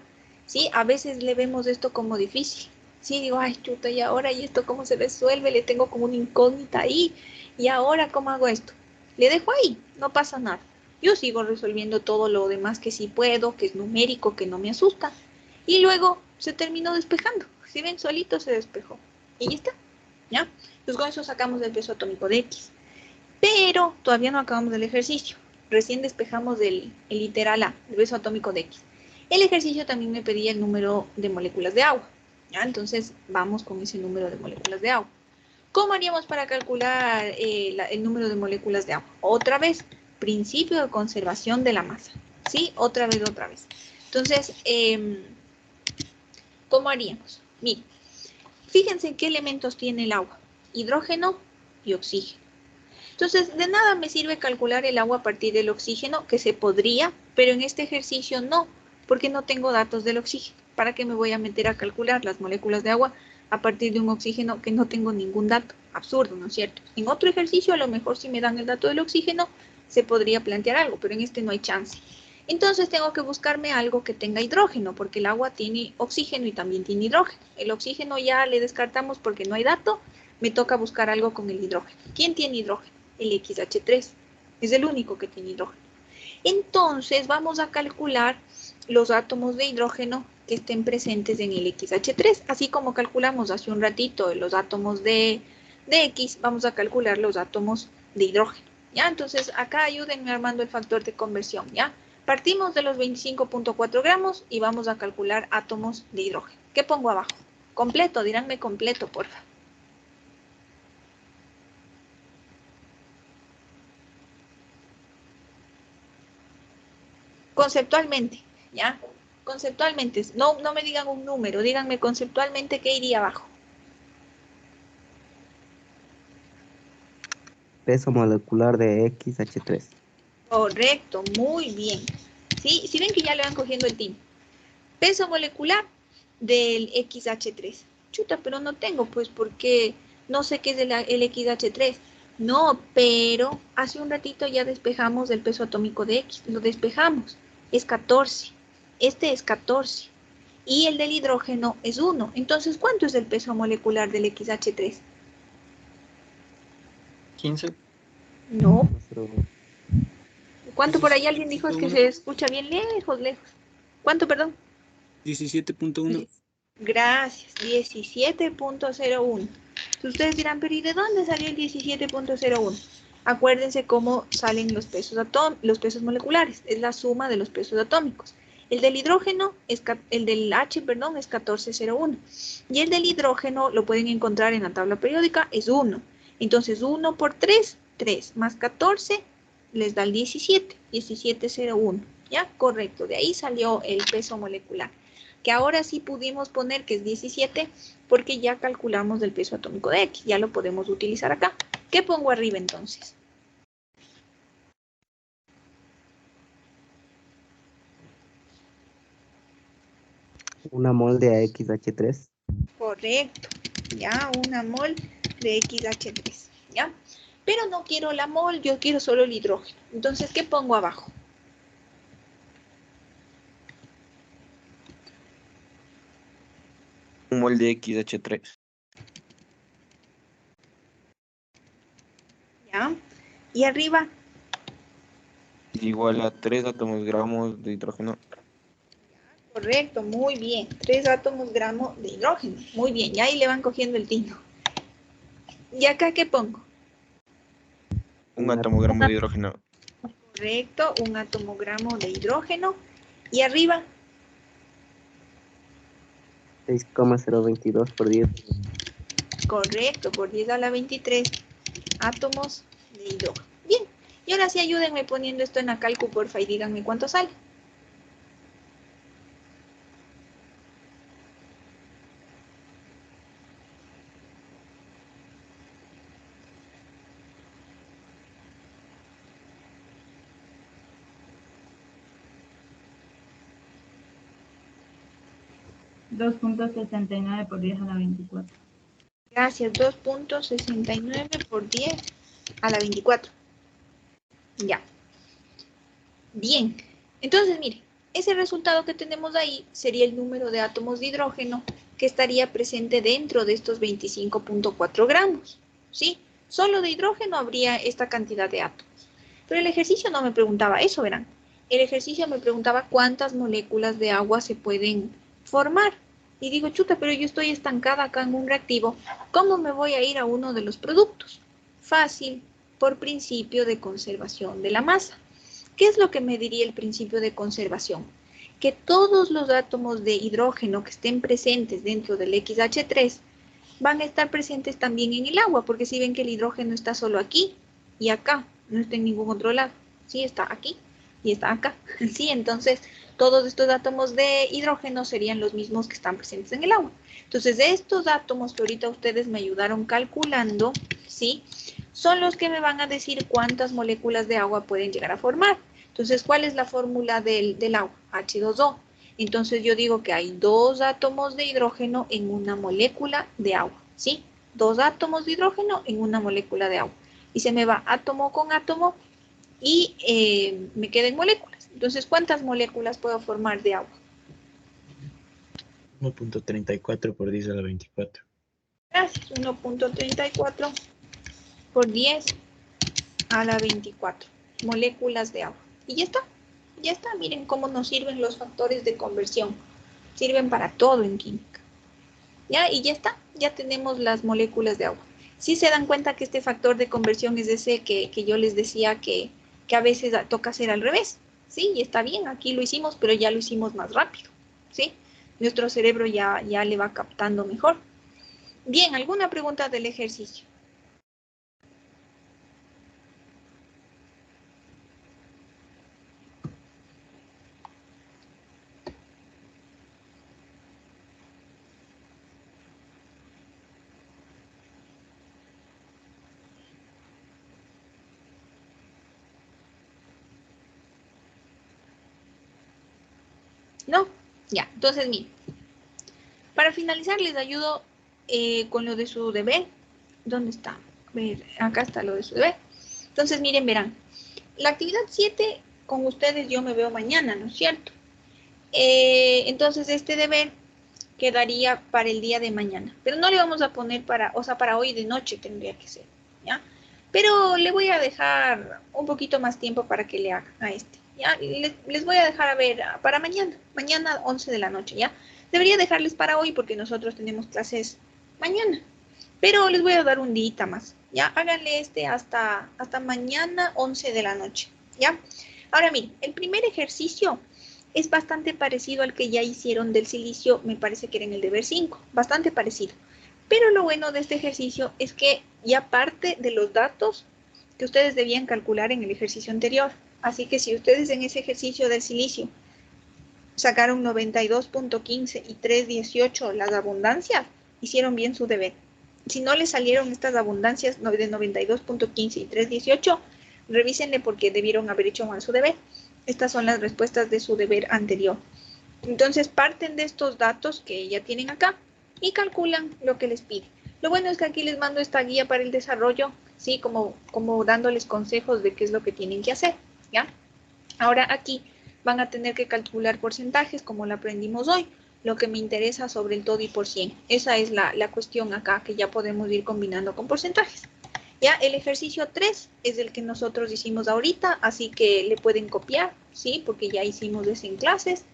¿sí? A veces le vemos esto como difícil. Sí, digo, ay, chuta, ¿y ahora? ¿Y esto cómo se resuelve? Le tengo como una incógnita ahí. ¿Y ahora cómo hago esto? Le dejo ahí, no pasa nada. Yo sigo resolviendo todo lo demás que sí puedo, que es numérico, que no me asusta. Y luego se terminó despejando. Si ven, solito se despejó. Y ya está, ¿ya? Entonces con eso sacamos el peso atómico de X. Pero todavía no acabamos el ejercicio. Recién despejamos el literal A, el peso atómico de X. El ejercicio también me pedía el número de moléculas de agua. ¿Ya? Entonces vamos con ese número de moléculas de agua. ¿Cómo haríamos para calcular el número de moléculas de agua? Otra vez, principio de conservación de la masa. ¿Sí? Otra vez. Entonces, ¿cómo haríamos? Miren, fíjense qué elementos tiene el agua. Hidrógeno y oxígeno. Entonces, de nada me sirve calcular el agua a partir del oxígeno, que se podría, pero en este ejercicio no, porque no tengo datos del oxígeno. ¿Para qué me voy a meter a calcular las moléculas de agua a partir de un oxígeno que no tengo ningún dato? Absurdo, ¿no es cierto? En otro ejercicio, a lo mejor si me dan el dato del oxígeno, se podría plantear algo, pero en este no hay chance. Entonces tengo que buscarme algo que tenga hidrógeno, porque el agua tiene oxígeno y también tiene hidrógeno. El oxígeno ya le descartamos porque no hay dato. Me toca buscar algo con el hidrógeno. ¿Quién tiene hidrógeno? El XH3. Es el único que tiene hidrógeno. Entonces vamos a calcular los átomos de hidrógeno que estén presentes en el XH3. Así como calculamos hace un ratito los átomos de X, vamos a calcular los átomos de hidrógeno. ¿Ya? Entonces acá ayúdenme armando el factor de conversión. ¿Ya? Partimos de los 25.4 gramos y vamos a calcular átomos de hidrógeno. ¿Qué pongo abajo? Completo, díganme completo, por favor. Conceptualmente, ¿ya? Conceptualmente, no me digan un número, díganme conceptualmente qué iría abajo. Peso molecular de XH3. Correcto, muy bien. ¿Sí? ¿Sí ven que ya le van cogiendo el tino? Peso molecular del XH3. Chuta, pero no tengo, pues, porque no sé qué es el XH3. No, pero hace un ratito ya despejamos el peso atómico de X. Lo despejamos. Es 14. Este es 14. Y el del hidrógeno es 1. Entonces, ¿cuánto es el peso molecular del XH3? 15. No. ¿Cuánto por ahí alguien dijo? Es que se escucha bien lejos, lejos. ¿Cuánto, perdón? 17.1. Gracias, 17.01. Ustedes dirán, pero ¿y de dónde salió el 17.01? Acuérdense cómo salen los pesos moleculares. Es la suma de los pesos atómicos. El del hidrógeno, el del H, perdón, es 14.01. Y el del hidrógeno lo pueden encontrar en la tabla periódica, es 1. Entonces 1 por 3, 3 más 14 les da el 17, 17.01. ¿Ya? Correcto, de ahí salió el peso molecular. Que ahora sí pudimos poner que es 17 porque ya calculamos el peso atómico de X. Ya lo podemos utilizar acá. ¿Qué pongo arriba entonces? Una mol de XH3. Correcto. Ya, una mol de XH3. ¿Ya? Pero no quiero la mol, yo quiero solo el hidrógeno. Entonces, ¿qué pongo abajo? Un mol de XH3. ¿Ya? Y arriba, Igual a 3 átomos gramos de hidrógeno. correcto, muy bien. 3 átomos gramo de hidrógeno. Muy bien, ya ahí le van cogiendo el tino. ¿Y acá qué pongo? Un átomo gramo de hidrógeno. Correcto, un átomo gramo de hidrógeno. Y arriba, 6,022 por 10. correcto, por 10 a la 23 átomos de hidrógeno. Bien, y ahora sí ayúdenme poniendo esto en la calcu, porfa, y díganme cuánto sale. $2.69 por 10 a la 24. Gracias, 2.69 por 10 a la 24. Ya. Bien, entonces mire, ese resultado que tenemos ahí sería el número de átomos de hidrógeno que estaría presente dentro de estos 25.4 gramos, ¿sí? Solo de hidrógeno habría esta cantidad de átomos. Pero el ejercicio no me preguntaba eso, verán. El ejercicio me preguntaba cuántas moléculas de agua se pueden formar. Y digo, chuta, pero yo estoy estancada acá en un reactivo. ¿Cómo me voy a ir a uno de los productos? Fácil, por principio de conservación de la masa. ¿Qué es lo que me diría el principio de conservación? Que todos los átomos de hidrógeno que estén presentes dentro del XH3 van a estar presentes también en el agua, porque si ven que el hidrógeno está solo aquí y acá, no está en ningún otro lado. Sí, está aquí y está acá. Sí, entonces todos estos átomos de hidrógeno serían los mismos que están presentes en el agua. Entonces, de estos átomos que ahorita ustedes me ayudaron calculando, ¿sí? Son los que me van a decir cuántas moléculas de agua pueden llegar a formar. Entonces, ¿cuál es la fórmula del agua? H2O. Entonces, yo digo que hay 2 átomos de hidrógeno en una molécula de agua, ¿sí? 2 átomos de hidrógeno en una molécula de agua. Y se me va átomo con átomo y me quedan moléculas. Entonces, ¿cuántas moléculas puedo formar de agua? 1.34 por 10 a la 24. Gracias, 1.34 por 10 a la 24 moléculas de agua. Y ya está, miren cómo nos sirven los factores de conversión. Sirven para todo en química. ¿Ya? Y ya está, ya tenemos las moléculas de agua. Sí se dan cuenta que este factor de conversión es ese que yo les decía que a veces toca hacer al revés. Sí, y está bien, aquí lo hicimos, pero ya lo hicimos más rápido. ¿Sí? Nuestro cerebro ya le va captando mejor. Bien, ¿alguna pregunta del ejercicio? ¿No? Ya, entonces miren. Para finalizar les ayudo con lo de su deber. ¿Dónde está? A ver, acá está lo de su deber. Entonces miren, verán. La actividad 7 con ustedes yo me veo mañana, ¿no es cierto? Entonces este deber quedaría para el día de mañana. Pero no le vamos a poner para hoy de noche tendría que ser, ¿ya? Pero le voy a dejar un poquito más tiempo para que le haga a este, ¿ya? Les voy a dejar a ver para mañana 11 de la noche, ¿ya? Debería dejarles para hoy porque nosotros tenemos clases mañana. Pero les voy a dar un día más, ¿ya? Háganle hasta mañana 11 de la noche, ¿ya? Ahora miren, el primer ejercicio es bastante parecido al que ya hicieron del silicio, me parece que era en el deber 5, bastante parecido. Pero lo bueno de este ejercicio es que ya parte de los datos que ustedes debían calcular en el ejercicio anterior. Así que si ustedes en ese ejercicio del silicio sacaron 92.15 y 3.18 las abundancias, hicieron bien su deber. Si no les salieron estas abundancias de 92.15 y 3.18, revísenle porque debieron haber hecho mal su deber. Estas son las respuestas de su deber anterior. Entonces parten de estos datos que ya tienen acá y calculan lo que les pide. Lo bueno es que aquí les mando esta guía para el desarrollo, ¿sí? Como dándoles consejos de qué es lo que tienen que hacer, ¿ya? Ahora aquí van a tener que calcular porcentajes como lo aprendimos hoy, lo que me interesa sobre el todo y por 100. Esa es la cuestión acá que ya podemos ir combinando con porcentajes. Ya, el ejercicio 3 es el que nosotros hicimos ahorita, así que le pueden copiar, ¿sí? Porque ya hicimos ese en clases.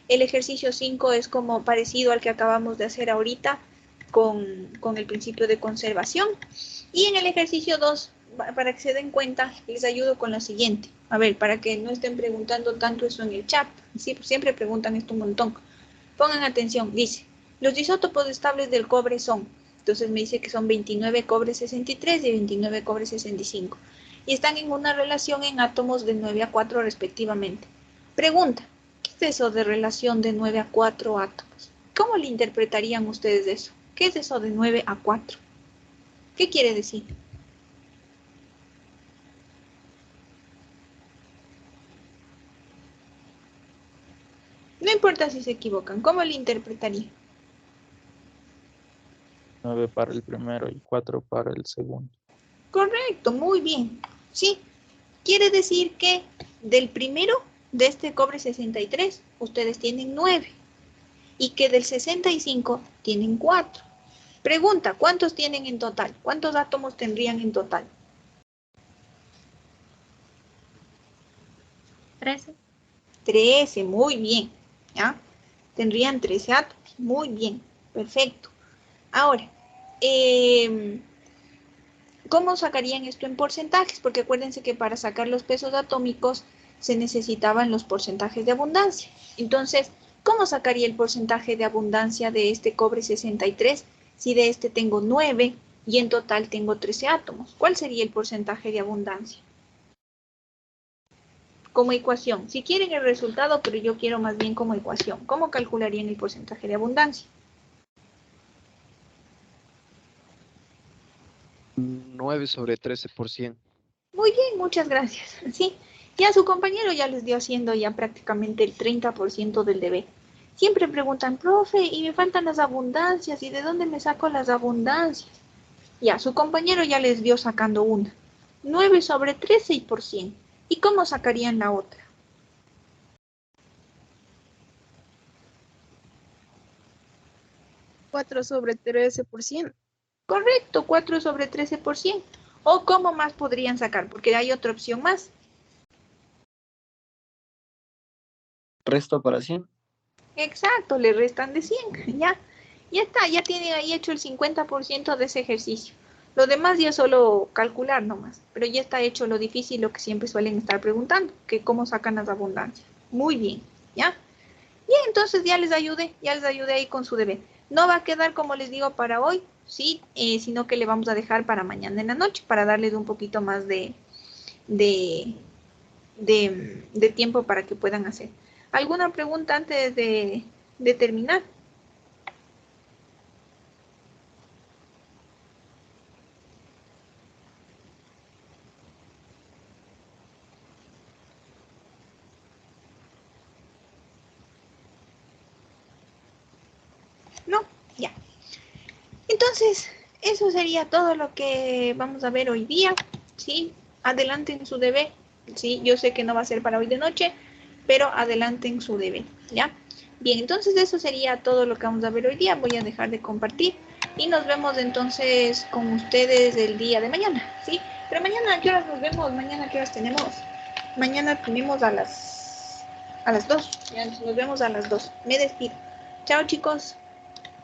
El ejercicio 5 es como parecido al que acabamos de hacer ahorita con el principio de conservación. Y en el ejercicio 2, para que se den cuenta, les ayudo con lo siguiente. A ver, para que no estén preguntando tanto eso en el chat. ¿Sí? Siempre preguntan esto un montón. Pongan atención, dice, los isótopos estables del cobre son... Entonces me dice que son 29 cobre 63 y 29 cobre 65. Y están en una relación en átomos de 9 a 4 respectivamente. Pregunta, ¿qué es eso de relación de 9 a 4 átomos? ¿Cómo le interpretarían ustedes eso? ¿Qué es eso de 9 a 4? ¿Qué quiere decir? No importa si se equivocan, ¿cómo le interpretarían? 9 para el primero y 4 para el segundo. Correcto, muy bien. Sí, quiere decir que del primero, de este cobre 63, ustedes tienen 9. Y que del 65 tienen 4. Pregunta, ¿cuántos tienen en total? ¿Cuántos átomos tendrían en total? 13. 13, muy bien. ¿Ya? Tendrían 13 átomos. Muy bien, perfecto. Ahora, ¿cómo sacarían esto en porcentajes? Porque acuérdense que para sacar los pesos atómicos se necesitaban los porcentajes de abundancia. Entonces, ¿cómo sacaría el porcentaje de abundancia de este cobre 63 si de este tengo 9 y en total tengo 13 átomos? ¿Cuál sería el porcentaje de abundancia? Como ecuación. Si quieren el resultado, pero yo quiero más bien como ecuación. ¿Cómo calcularían el porcentaje de abundancia? 9 sobre 13%. Muy bien, muchas gracias. Sí, ya su compañero ya les dio haciendo ya prácticamente el 30% del deber. Siempre preguntan, profe, y me faltan las abundancias, ¿y de dónde me saco las abundancias? Ya, su compañero ya les dio sacando una. 9 sobre 13 y por 100. ¿Y cómo sacarían la otra? 4 sobre 13%. Correcto, 4 sobre 13%. ¿O cómo más podrían sacar? Porque hay otra opción más. Resto para 100. Exacto, le restan de 100. Ya está, ya tienen ahí hecho el 50% de ese ejercicio. Lo demás ya es solo calcular nomás, pero ya está hecho lo difícil, lo que siempre suelen estar preguntando, que cómo sacan las abundancias. Muy bien, ¿ya? Bien, entonces ya les ayudé ahí con su deber. No va a quedar, como les digo, para hoy, sí, sino que le vamos a dejar para mañana en la noche, para darles un poquito más de tiempo para que puedan hacer. ¿Alguna pregunta antes de terminar? No, ya. Entonces, eso sería todo lo que vamos a ver hoy día, ¿sí? Adelanten su deber, ¿sí? Yo sé que no va a ser para hoy de noche, pero adelanten su deber, ¿ya? Bien, entonces eso sería todo lo que vamos a ver hoy día. Voy a dejar de compartir y nos vemos entonces con ustedes el día de mañana, ¿sí? Pero mañana, ¿a qué horas nos vemos? Mañana, ¿qué horas tenemos? Mañana tenemos a las 2, ya nos vemos a las 2. Me despido. Chao, chicos.